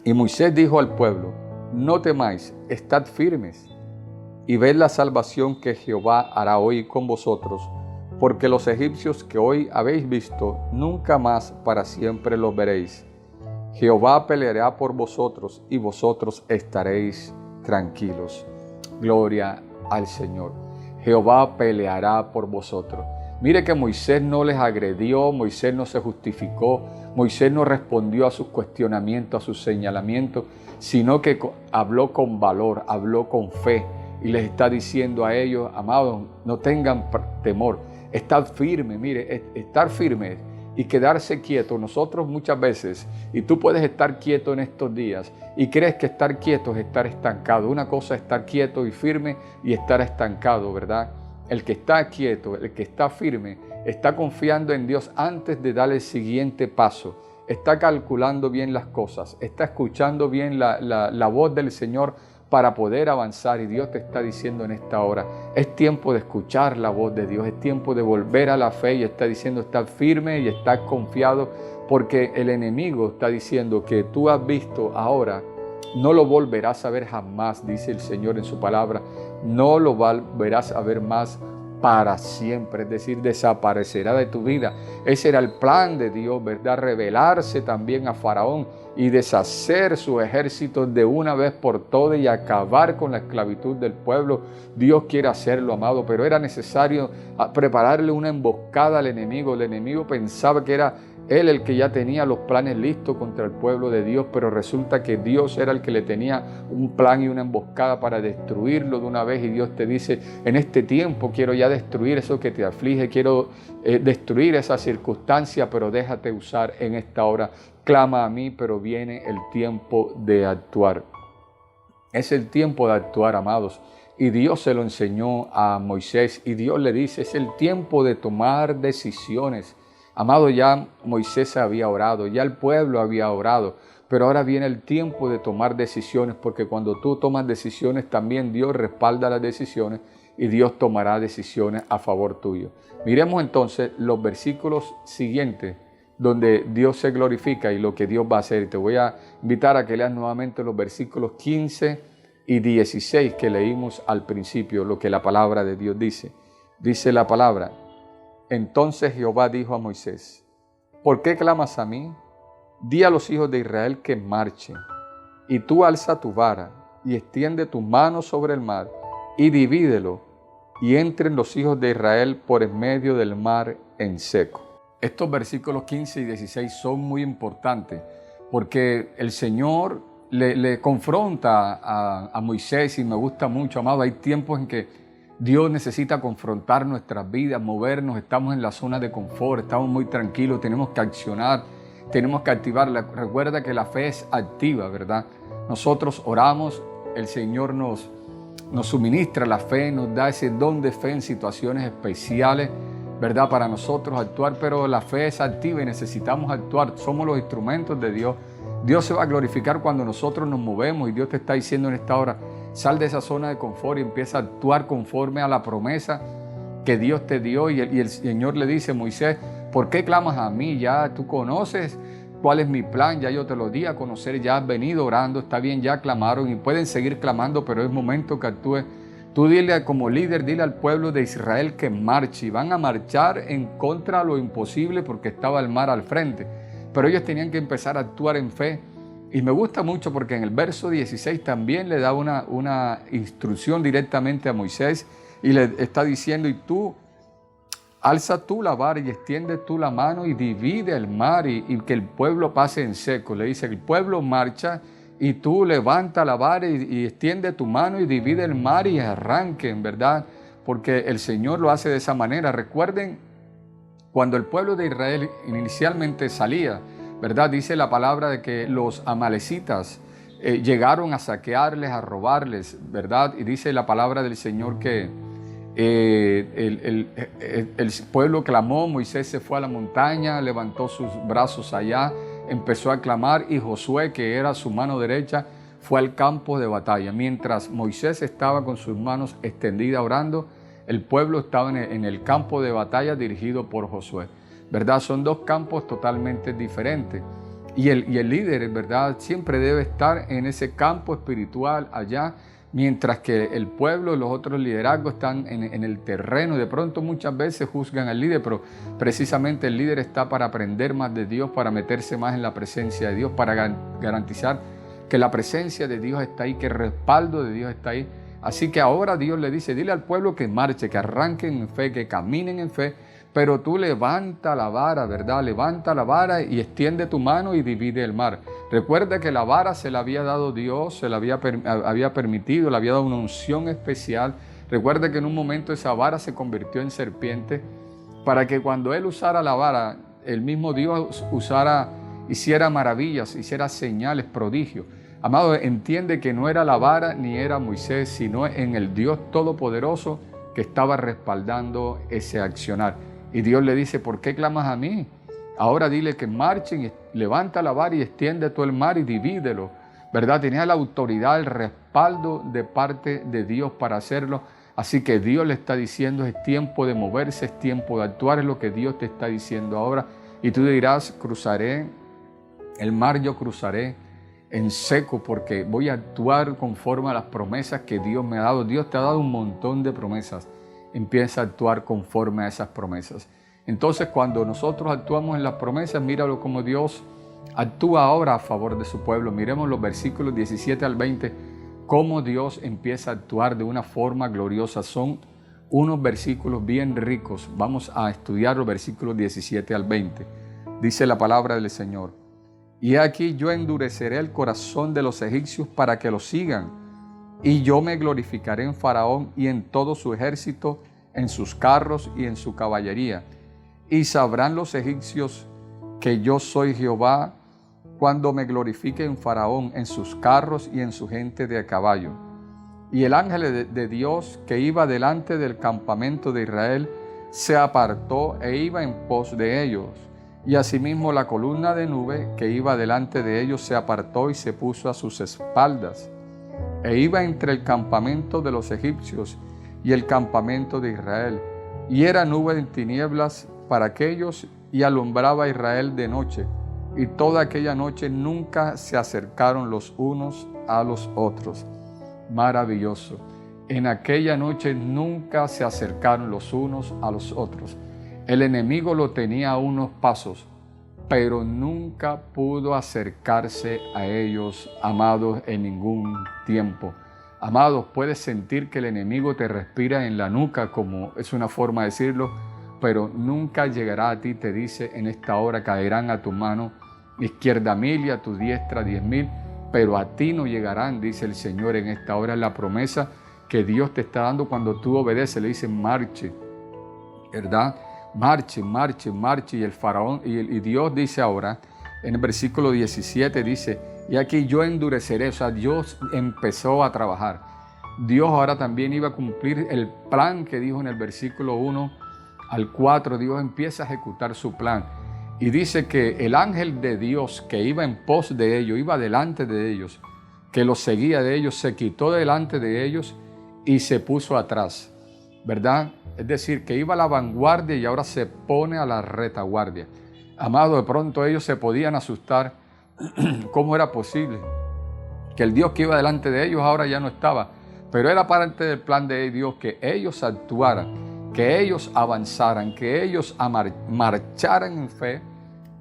y Moisés dijo al pueblo, no temáis, estad firmes, y ved la salvación que Jehová hará hoy con vosotros, porque los egipcios que hoy habéis visto, nunca más para siempre los veréis. Jehová peleará por vosotros, y vosotros estaréis tranquilos. Gloria al Señor. Jehová peleará por vosotros. Mire que Moisés no les agredió, Moisés no se justificó, Moisés no respondió a sus cuestionamientos, a sus señalamientos, sino que habló con valor, habló con fe. Y les está diciendo a ellos, amados, no tengan temor, estad firmes. Mire, estar firmes y quedarse quieto. Nosotros muchas veces, y tú puedes estar quieto en estos días, y crees que estar quieto es estar estancado. Una cosa es estar quieto y firme y estar estancado, ¿verdad? El que está quieto, el que está firme, está confiando en Dios antes de dar el siguiente paso. Está calculando bien las cosas, está escuchando bien la voz del Señor para poder avanzar. Y Dios te está diciendo en esta hora, es tiempo de escuchar la voz de Dios, es tiempo de volver a la fe, y está diciendo, estás firme y estás confiado, porque el enemigo está diciendo que tú has visto ahora, no lo volverás a ver jamás, dice el Señor en su palabra, no lo volverás a ver más para siempre, es decir, desaparecerá de tu vida. Ese era el plan de Dios, ¿verdad? Revelarse también a Faraón y deshacer su ejército de una vez por todas y acabar con la esclavitud del pueblo. Dios quiere hacerlo, amado, pero era necesario prepararle una emboscada al enemigo. El enemigo pensaba que era él el que ya tenía los planes listos contra el pueblo de Dios, pero resulta que Dios era el que le tenía un plan y una emboscada para destruirlo de una vez. Y Dios te dice, en este tiempo quiero ya destruir eso que te aflige, quiero destruir esa circunstancia, pero déjate usar en esta hora. Clama a mí, pero viene el tiempo de actuar. Es el tiempo de actuar, amados. Y Dios se lo enseñó a Moisés, y Dios le dice, es el tiempo de tomar decisiones. Amado, ya Moisés había orado, ya el pueblo había orado, pero ahora viene el tiempo de tomar decisiones, porque cuando tú tomas decisiones, también Dios respalda las decisiones y Dios tomará decisiones a favor tuyo. Miremos entonces los versículos siguientes, donde Dios se glorifica y lo que Dios va a hacer. Y te voy a invitar a que leas nuevamente los versículos 15 y 16 que leímos al principio, lo que la palabra de Dios dice. Dice la palabra, entonces Jehová dijo a Moisés, ¿por qué clamas a mí? Di a los hijos de Israel que marchen, y tú alza tu vara y extiende tu mano sobre el mar y divídelo, y entren los hijos de Israel por en medio del mar en seco. Estos versículos 15 y 16 son muy importantes porque el Señor le confronta a Moisés, y me gusta mucho, amado. Hay tiempos en que Dios necesita confrontar nuestras vidas, movernos, estamos en la zona de confort, estamos muy tranquilos, tenemos que accionar, tenemos que activarla. Recuerda que la fe es activa, ¿verdad? Nosotros oramos, el Señor nos suministra la fe, nos da ese don de fe en situaciones especiales, ¿verdad? Para nosotros actuar, pero la fe es activa y necesitamos actuar. Somos los instrumentos de Dios. Dios se va a glorificar cuando nosotros nos movemos, y Dios te está diciendo en esta hora, sal de esa zona de confort y empieza a actuar conforme a la promesa que Dios te dio. Y el Señor le dice: Moisés, ¿por qué clamas a mí? Ya tú conoces cuál es mi plan, ya yo te lo di a conocer, ya has venido orando, está bien, ya clamaron y pueden seguir clamando, pero es momento que actúes. Tú dile como líder, dile al pueblo de Israel que marche, y van a marchar en contra de lo imposible porque estaba el mar al frente. Pero ellos tenían que empezar a actuar en fe. Y me gusta mucho porque en el verso 16 también le da una instrucción directamente a Moisés, y le está diciendo: y tú, alza tú la vara y extiende tú la mano y divide el mar, y que el pueblo pase en seco. Le dice: el pueblo marcha y tú levanta la vara y extiende tu mano y divide el mar y arranque, en verdad, porque el Señor lo hace de esa manera. Recuerden, cuando el pueblo de Israel inicialmente salía, ¿verdad? Dice la palabra de que los amalecitas llegaron a saquearles, a robarles, ¿verdad? Y dice la palabra del Señor que el pueblo clamó, Moisés se fue a la montaña, levantó sus brazos allá, empezó a clamar, y Josué, que era su mano derecha, fue al campo de batalla. Mientras Moisés estaba con sus manos extendidas orando, el pueblo estaba en el campo de batalla dirigido por Josué, ¿verdad? Son dos campos totalmente diferentes. Y el líder, ¿verdad?, siempre debe estar en ese campo espiritual allá, mientras que el pueblo y los otros liderazgos están en el terreno. De pronto muchas veces juzgan al líder, pero precisamente el líder está para aprender más de Dios, para meterse más en la presencia de Dios, para garantizar que la presencia de Dios está ahí, que el respaldo de Dios está ahí. Así que ahora Dios le dice: dile al pueblo que marche, que arranquen en fe, que caminen en fe, pero tú levanta la vara, ¿verdad? Levanta la vara y extiende tu mano y divide el mar. Recuerda que la vara se la había dado Dios, se la había permitido, le había dado una unción especial. Recuerda que en un momento esa vara se convirtió en serpiente, para que cuando Él usara la vara, el mismo Dios hiciera maravillas, hiciera señales, prodigios. Amado, entiende que no era la vara ni era Moisés, sino en el Dios Todopoderoso que estaba respaldando ese accionar. Y Dios le dice: ¿por qué clamas a mí? Ahora dile que marchen, y levanta la vara y extiende todo el mar y divídelo, ¿verdad? Tenía la autoridad, el respaldo de parte de Dios para hacerlo. Así que Dios le está diciendo: es tiempo de moverse, es tiempo de actuar, es lo que Dios te está diciendo ahora. Y tú dirás: cruzaré el mar, yo cruzaré en seco, porque voy a actuar conforme a las promesas que Dios me ha dado. Dios te ha dado un montón de promesas. Empieza a actuar conforme a esas promesas. Entonces, cuando nosotros actuamos en las promesas, míralo como Dios actúa ahora a favor de su pueblo. Miremos los versículos 17 al 20, cómo Dios empieza a actuar de una forma gloriosa. Son unos versículos bien ricos. Vamos a estudiar los versículos 17 al 20. Dice la palabra del Señor: y aquí yo endureceré el corazón de los egipcios para que lo sigan, y yo me glorificaré en Faraón y en todo su ejército, en sus carros y en su caballería. Y sabrán los egipcios que yo soy Jehová, cuando me glorifique en Faraón, en sus carros y en su gente de a caballo. Y el ángel de Dios que iba delante del campamento de Israel se apartó e iba en pos de ellos. Y asimismo la columna de nube que iba delante de ellos se apartó y se puso a sus espaldas. E iba entre el campamento de los egipcios y el campamento de Israel. Y era nube en tinieblas para aquellos, y alumbraba a Israel de noche. Y toda aquella noche nunca se acercaron los unos a los otros. Maravilloso. En aquella noche nunca se acercaron los unos a los otros. El enemigo lo tenía a unos pasos, pero nunca pudo acercarse a ellos, amados, en ningún tiempo. Amados, puedes sentir que el enemigo te respira en la nuca, como es una forma de decirlo, pero nunca llegará a ti. Te dice: en esta hora caerán a tu mano izquierda 1000 y a tu diestra 10,000, pero a ti no llegarán, dice el Señor. En esta hora es la promesa que Dios te está dando cuando tú obedeces. Le dice: marche, ¿verdad? Marche, marche, marche. Y el faraón, y Dios dice ahora, en el versículo 17 dice: y aquí yo endureceré. O sea, Dios empezó a trabajar. Dios ahora también iba a cumplir el plan que dijo en el versículo 1 al 4. Dios empieza a ejecutar su plan. Y dice que el ángel de Dios que iba en pos de ellos, iba delante de ellos, que los seguía de ellos, se quitó delante de ellos y se puso atrás, ¿verdad? Es decir, que iba a la vanguardia y ahora se pone a la retaguardia. Amado, de pronto ellos se podían asustar. ¿Cómo era posible que el Dios que iba delante de ellos ahora ya no estaba? Pero era parte del plan de Dios que ellos actuaran, que ellos avanzaran, que ellos marcharan en fe.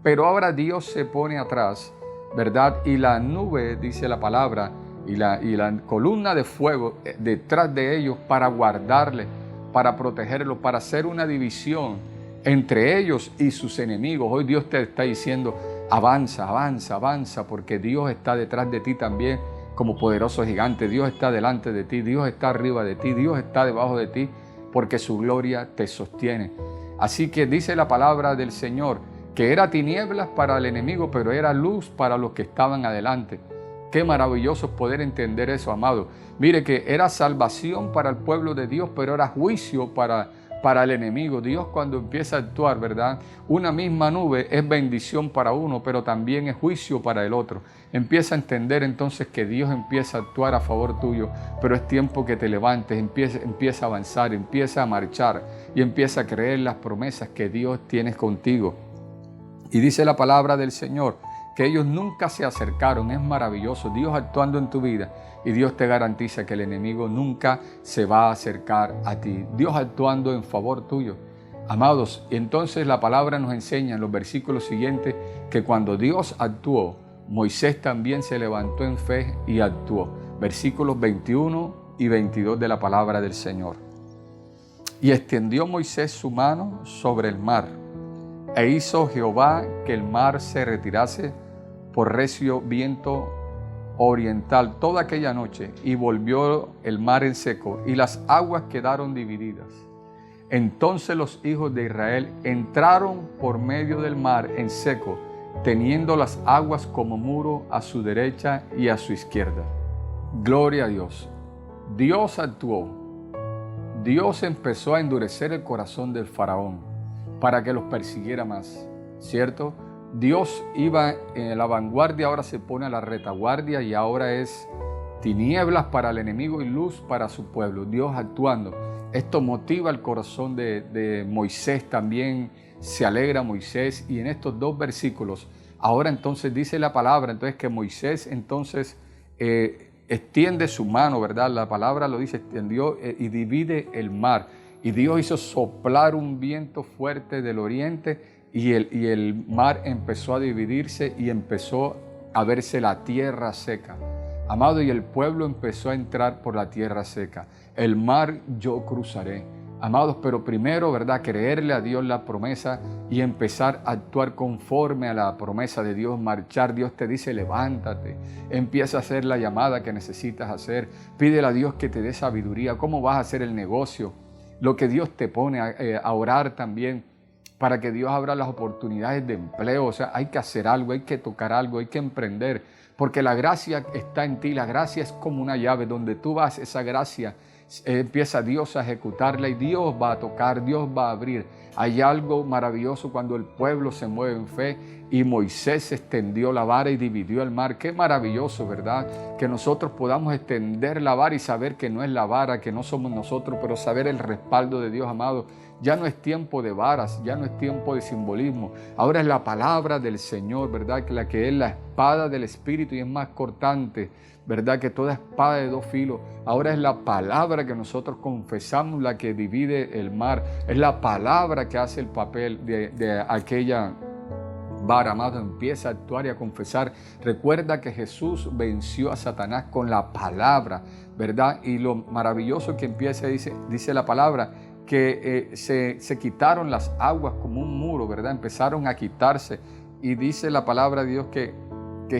Pero ahora Dios se pone atrás, ¿verdad? Y la nube, dice la palabra, y la columna de fuego detrás de ellos para guardarle, para protegerlos, para hacer una división entre ellos y sus enemigos. Hoy Dios te está diciendo: avanza, avanza, avanza, porque Dios está detrás de ti también como poderoso gigante. Dios está delante de ti, Dios está arriba de ti, Dios está debajo de ti, porque su gloria te sostiene. Así que dice la palabra del Señor que era tinieblas para el enemigo, pero era luz para los que estaban adelante. Qué maravilloso poder entender eso, amado. Mire que era salvación para el pueblo de Dios, pero era juicio para el enemigo. Dios, cuando empieza a actuar, ¿verdad? Una misma nube es bendición para uno, pero también es juicio para el otro. Empieza a entender entonces que Dios empieza a actuar a favor tuyo, pero es tiempo que te levantes, empieza a avanzar, empieza a marchar y empieza a creer las promesas que Dios tiene contigo. Y dice la palabra del Señor que ellos nunca se acercaron. Es maravilloso, Dios actuando en tu vida, y Dios te garantiza que el enemigo nunca se va a acercar a ti. Dios actuando en favor tuyo. Amados, y entonces la palabra nos enseña en los versículos siguientes que cuando Dios actuó, Moisés también se levantó en fe y actuó. Versículos 21 y 22 de la palabra del Señor. Y extendió Moisés su mano sobre el mar, e hizo Jehová que el mar se retirase por recio viento oriental toda aquella noche, y volvió el mar en seco, y las aguas quedaron divididas. Entonces los hijos de Israel entraron por medio del mar en seco, teniendo las aguas como muro a su derecha y a su izquierda. Gloria a Dios. Dios actuó. Dios empezó a endurecer el corazón del faraón para que los persiguiera más, ¿cierto? Dios iba en la vanguardia, ahora se pone a la retaguardia, y ahora es tinieblas para el enemigo y luz para su pueblo. Dios actuando. Esto motiva el corazón de Moisés también. Se alegra Moisés, y en estos dos versículos ahora entonces dice la palabra entonces que Moisés entonces extiende su mano, ¿verdad? La palabra lo dice, extendió y divide el mar. Y Dios hizo soplar un viento fuerte del oriente, y el mar empezó a dividirse y empezó a verse la tierra seca. Amado, y el pueblo empezó a entrar por la tierra seca. El mar yo cruzaré. Amados, pero primero, ¿verdad?, creerle a Dios la promesa y empezar a actuar conforme a la promesa de Dios, marchar. Dios te dice: levántate, empieza a hacer la llamada que necesitas hacer. Pídele a Dios que te dé sabiduría. ¿Cómo vas a hacer el negocio? Lo que Dios te pone a orar también, para que Dios abra las oportunidades de empleo. O sea, hay que hacer algo, hay que tocar algo, hay que emprender, porque la gracia está en ti. La gracia es como una llave, donde tú vas, esa gracia empieza Dios a ejecutarla, y Dios va a tocar, Dios va a abrir. Hay algo maravilloso cuando el pueblo se mueve en fe, y Moisés extendió la vara y dividió el mar. Qué maravilloso, ¿verdad? Que nosotros podamos extender la vara y saber que no es la vara, que no somos nosotros, pero saber el respaldo de Dios, amado. Ya no es tiempo de varas, ya no es tiempo de simbolismo. Ahora es la palabra del Señor, ¿verdad? La que es la espada del Espíritu y es más cortante, ¿verdad?, que toda espada de dos filos. Ahora es la palabra que nosotros confesamos, la que divide el mar. Es la palabra que hace el papel de aquella bar, amado, empieza a actuar y a confesar. Recuerda que Jesús venció a Satanás con la palabra, ¿verdad? Y lo maravilloso que empieza, dice la palabra, que se quitaron las aguas como un muro, ¿verdad? Empezaron a quitarse. Y dice la palabra de Dios que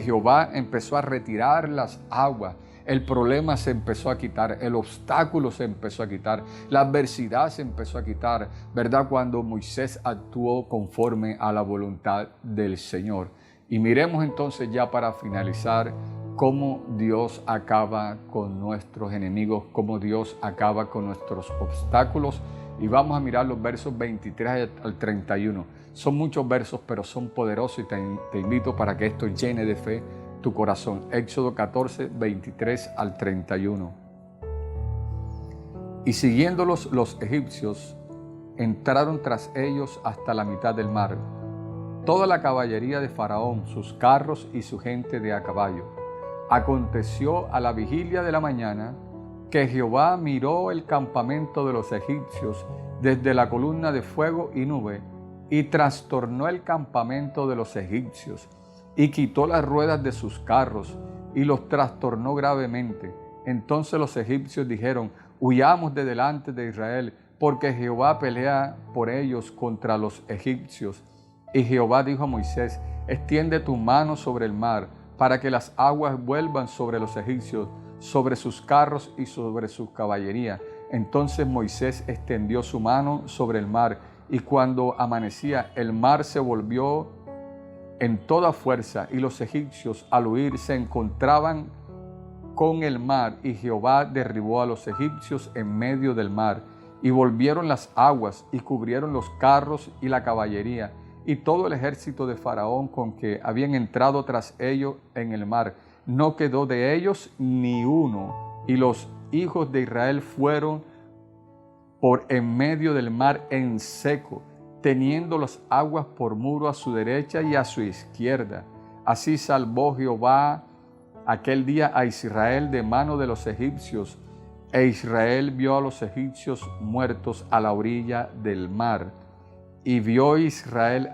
Jehová empezó a retirar las aguas. El problema se empezó a quitar, el obstáculo se empezó a quitar, la adversidad se empezó a quitar, ¿verdad? Cuando Moisés actuó conforme a la voluntad del Señor. Y miremos entonces ya para finalizar cómo Dios acaba con nuestros enemigos, cómo Dios acaba con nuestros obstáculos. Y vamos a mirar los versos 23 al 31. Son muchos versos, pero son poderosos y te invito para que esto llene de fe tu corazón. Éxodo 14, 23 al 31. Y siguiéndolos los egipcios, entraron tras ellos hasta la mitad del mar, toda la caballería de Faraón, sus carros y su gente de a caballo. Aconteció a la vigilia de la mañana que Jehová miró el campamento de los egipcios desde la columna de fuego y nube, y trastornó el campamento de los egipcios, y quitó las ruedas de sus carros, y los trastornó gravemente. Entonces los egipcios dijeron: huyamos de delante de Israel, porque Jehová pelea por ellos contra los egipcios. Y Jehová dijo a Moisés: extiende tu mano sobre el mar, para que las aguas vuelvan sobre los egipcios, sobre sus carros y sobre su caballería. Entonces Moisés extendió su mano sobre el mar, y cuando amanecía, el mar se volvió en toda fuerza, y los egipcios al huir se encontraban con el mar, y Jehová derribó a los egipcios en medio del mar, y volvieron las aguas, y cubrieron los carros y la caballería, y todo el ejército de Faraón con que habían entrado tras ellos en el mar. No quedó de ellos ni uno, y los hijos de Israel fueron por en medio del mar en seco, teniendo las aguas por muro a su derecha y a su izquierda. Así salvó Jehová aquel día a Israel de mano de los egipcios, e Israel vio a los egipcios muertos a la orilla del mar. Y vio Israel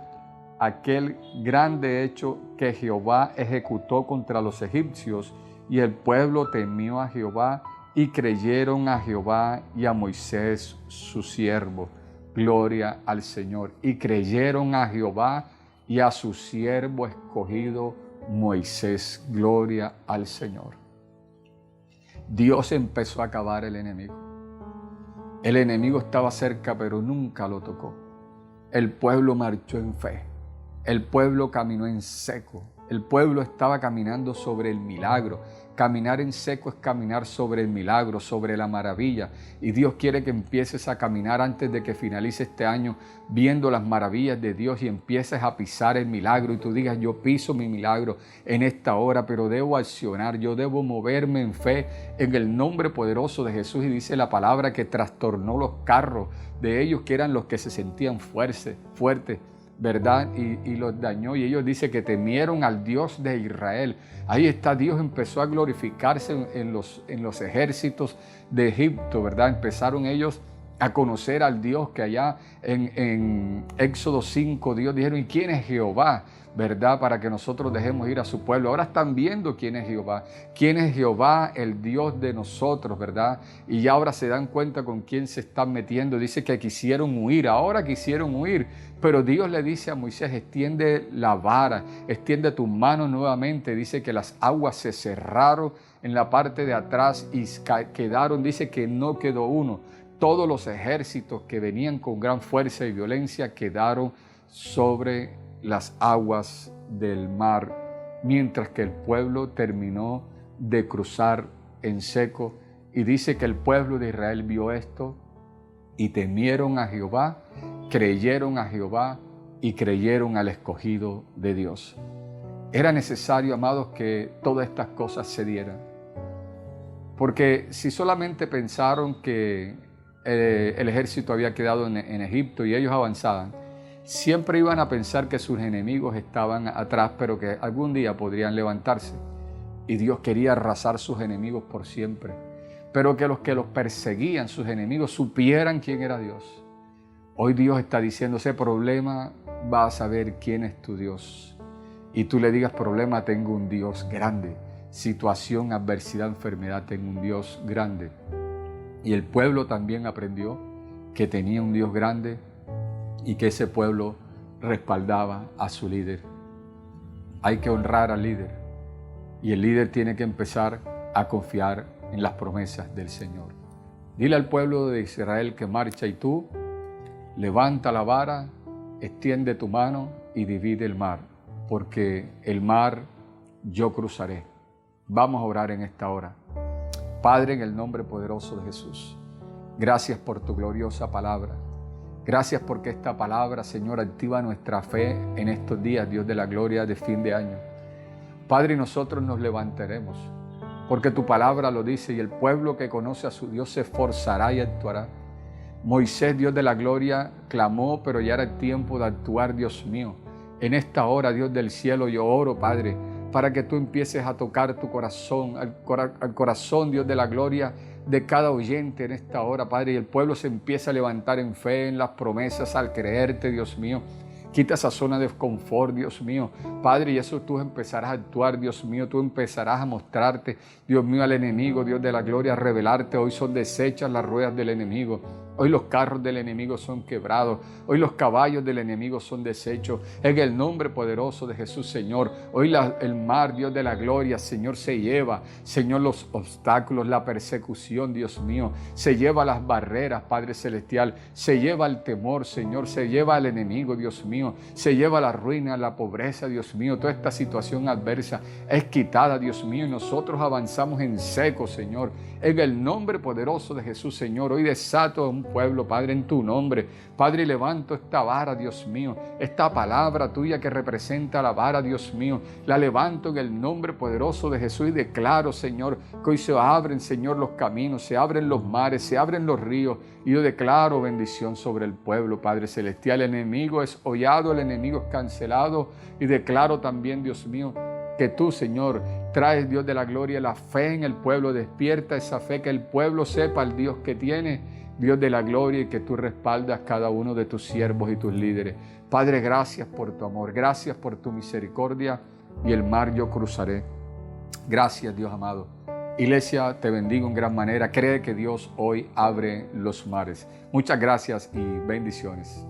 aquel grande hecho que Jehová ejecutó contra los egipcios, y el pueblo temió a Jehová, y creyeron a Jehová y a Moisés su siervo. Gloria al Señor. Y creyeron a Jehová y a su siervo escogido Moisés. Gloria al Señor. Dios empezó a acabar el enemigo. El enemigo estaba cerca, pero nunca lo tocó. El pueblo marchó en fe. El pueblo caminó en seco. El pueblo estaba caminando sobre el milagro. Caminar en seco es caminar sobre el milagro, sobre la maravilla. Y Dios quiere que empieces a caminar antes de que finalice este año, viendo las maravillas de Dios, y empieces a pisar el milagro. Y tú digas: yo piso mi milagro en esta hora, pero debo accionar, yo debo moverme en fe en el nombre poderoso de Jesús. Y dice la palabra que trastornó los carros de ellos, que eran los que se sentían fuertes, ¿verdad? Y los dañó, y ellos dicen que temieron al Dios de Israel. Ahí está, Dios empezó a glorificarse en los ejércitos de Egipto, ¿verdad? Empezaron ellos a conocer al Dios que allá en Éxodo 5 Dios dijeron: ¿y quién es Jehová? ¿Verdad? Para que nosotros dejemos ir a su pueblo. Ahora están viendo quién es Jehová. ¿Quién es Jehová? El Dios de nosotros, ¿verdad? Y ya ahora se dan cuenta con quién se están metiendo. Dice que quisieron huir. Ahora quisieron huir. Pero Dios le dice a Moisés: extiende la vara, extiende tu mano nuevamente. Dice que las aguas se cerraron en la parte de atrás y quedaron, dice que no quedó uno. Todos los ejércitos que venían con gran fuerza y violencia quedaron sobre las aguas del mar, mientras que el pueblo terminó de cruzar en seco. Y dice que el pueblo de Israel vio esto y temieron a Jehová, creyeron a Jehová y creyeron al escogido de Dios. Era necesario, amados, que todas estas cosas se dieran. Porque si solamente pensaron que el ejército había quedado en Egipto y ellos avanzaban, siempre iban a pensar que sus enemigos estaban atrás, pero que algún día podrían levantarse. Y Dios quería arrasar sus enemigos por siempre. Pero que los perseguían, sus enemigos, supieran quién era Dios. Hoy Dios está diciendo: ese problema vas a saber quién es tu Dios. Y tú le digas, problema, tengo un Dios grande. Situación, adversidad, enfermedad, tengo un Dios grande. Y el pueblo también aprendió que tenía un Dios grande y que ese pueblo respaldaba a su líder. Hay que honrar al líder y el líder tiene que empezar a confiar en las promesas del Señor. Dile al pueblo de Israel que marcha y tú levanta la vara, extiende tu mano y divide el mar, porque el mar yo cruzaré. Vamos a orar en esta hora. Padre, en el nombre poderoso de Jesús, gracias por tu gloriosa palabra. Gracias porque esta palabra, Señor, activa nuestra fe en estos días, Dios de la gloria, de fin de año. Padre, nosotros nos levantaremos, porque tu palabra lo dice, y el pueblo que conoce a su Dios se esforzará y actuará. Moisés, Dios de la gloria, clamó, pero ya era el tiempo de actuar, Dios mío. En esta hora, Dios del cielo, yo oro, Padre, para que tú empieces a tocar tu corazón, al corazón, Dios de la gloria, de cada oyente en esta hora, Padre, y el pueblo se empieza a levantar en fe, en las promesas, al creerte, Dios mío. Quita esa zona de confort, Dios mío. Padre, y eso tú empezarás a actuar, Dios mío. Tú empezarás a mostrarte, Dios mío, al enemigo, Dios de la gloria, a revelarte. Hoy son deshechas las ruedas del enemigo. Hoy los carros del enemigo son quebrados. Hoy los caballos del enemigo son deshechos. En el nombre poderoso de Jesús, Señor. Hoy el mar, Dios de la gloria, Señor, se lleva, Señor, los obstáculos, la persecución, Dios mío. Se lleva las barreras, Padre Celestial. Se lleva el temor, Señor. Se lleva al enemigo, Dios mío. Se lleva la ruina, la pobreza, Dios mío. Toda esta situación adversa es quitada, Dios mío. Y nosotros avanzamos en seco, Señor. En el nombre poderoso de Jesús, Señor. Hoy desato a un pueblo, Padre, en tu nombre. Padre, levanto esta vara, Dios mío. Esta palabra tuya que representa la vara, Dios mío. La levanto en el nombre poderoso de Jesús y declaro, Señor, que hoy se abren, Señor, los caminos, se abren los mares, se abren los ríos. Y yo declaro bendición sobre el pueblo, Padre Celestial. El enemigo es hollado, el enemigo es cancelado. Y declaro también, Dios mío, que tú, Señor, traes, Dios de la gloria, la fe en el pueblo. Despierta esa fe, que el pueblo sepa el Dios que tiene, Dios de la gloria, y que tú respaldas cada uno de tus siervos y tus líderes. Padre, gracias por tu amor, gracias por tu misericordia, y el mar yo cruzaré. Gracias, Dios amado. Iglesia, te bendigo en gran manera. Cree que Dios hoy abre los mares. Muchas gracias y bendiciones.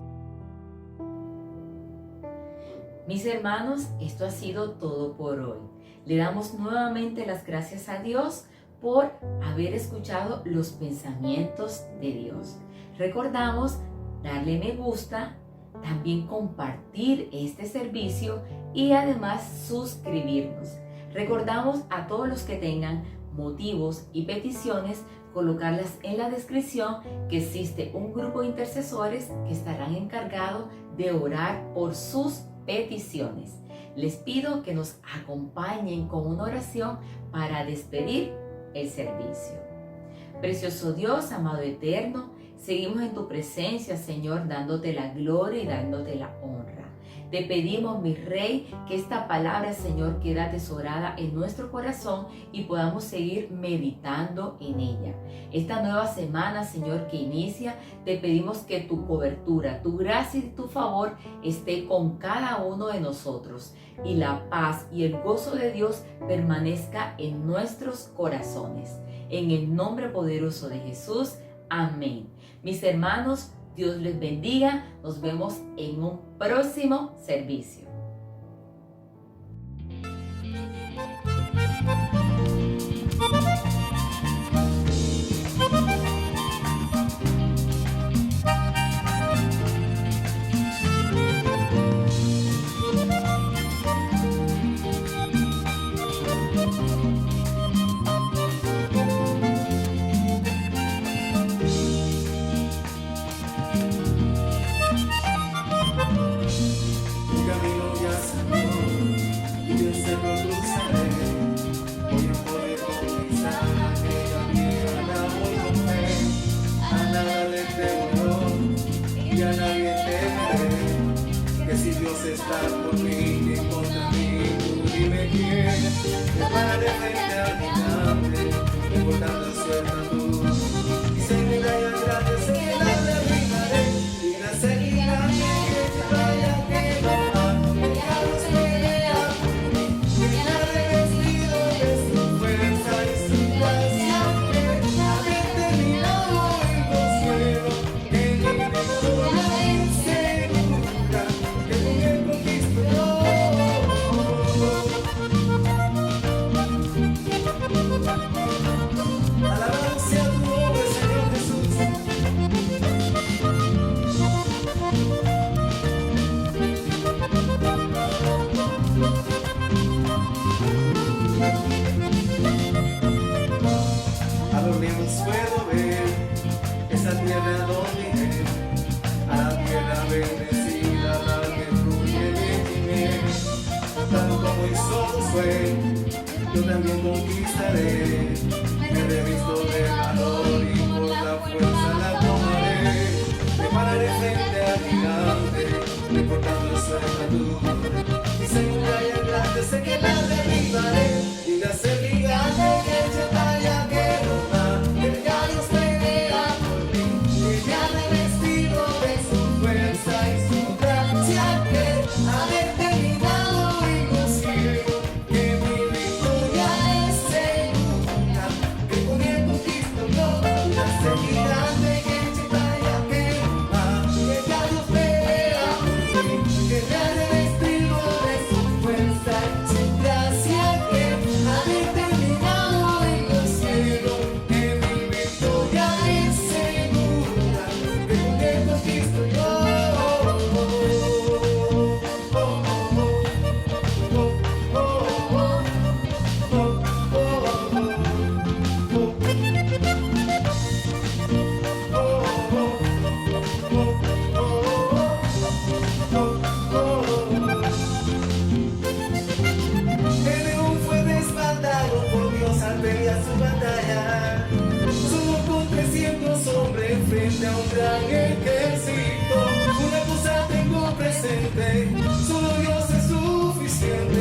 Mis hermanos, esto ha sido todo por hoy. Le damos nuevamente las gracias a Dios por haber escuchado los pensamientos de Dios. Recordamos darle me gusta, también compartir este servicio y además suscribirnos. Recordamos a todos los que tengan motivos y peticiones, colocarlas en la descripción, que existe un grupo de intercesores que estarán encargados de orar por sus peticiones. Les pido que nos acompañen con una oración para despedir el servicio. Precioso Dios, amado eterno, seguimos en tu presencia, Señor, dándote la gloria y dándote la honra. Te pedimos, mi Rey, que esta palabra, Señor, quede atesorada en nuestro corazón y podamos seguir meditando en ella. Esta nueva semana, Señor, que inicia, te pedimos que tu cobertura, tu gracia y tu favor esté con cada uno de nosotros, y la paz y el gozo de Dios permanezca en nuestros corazones. En el nombre poderoso de Jesús, amén. Mis hermanos, Dios les bendiga. Nos vemos en un próximo servicio. Está por mí y contra mí, tú dime quién, me para de frente a mi hambre, recordando suelta tú, y seguirá y agradeceré, la derribaré, y la seguirá, que vaya que venceré. Me revisto de valor y por la fuerza la tomaré. Me pararé frente al gigante, no importando su estatura. Y soy un gallo grande, sé que la derribaré. Y nace el gigante que echa talla que Roma. El gallo pelea por mí, y ya me he vestido de su fuerza y su gracia. Que haber terminado y consigo que mi victoria es segura. Que con el conquisto yo, nace el gigante que echa talla que Roma. El gallo pelea por mí, que ya me he vestido de su fuerza y su gracia. Que haber terminado y consigo que mi victoria es segura. Que con el conquisto yo. El león fue respaldado por Dios al pelear su batalla. Solo con 300 hombres frente a un gran ejército. Una cosa tengo presente, solo Dios es suficiente.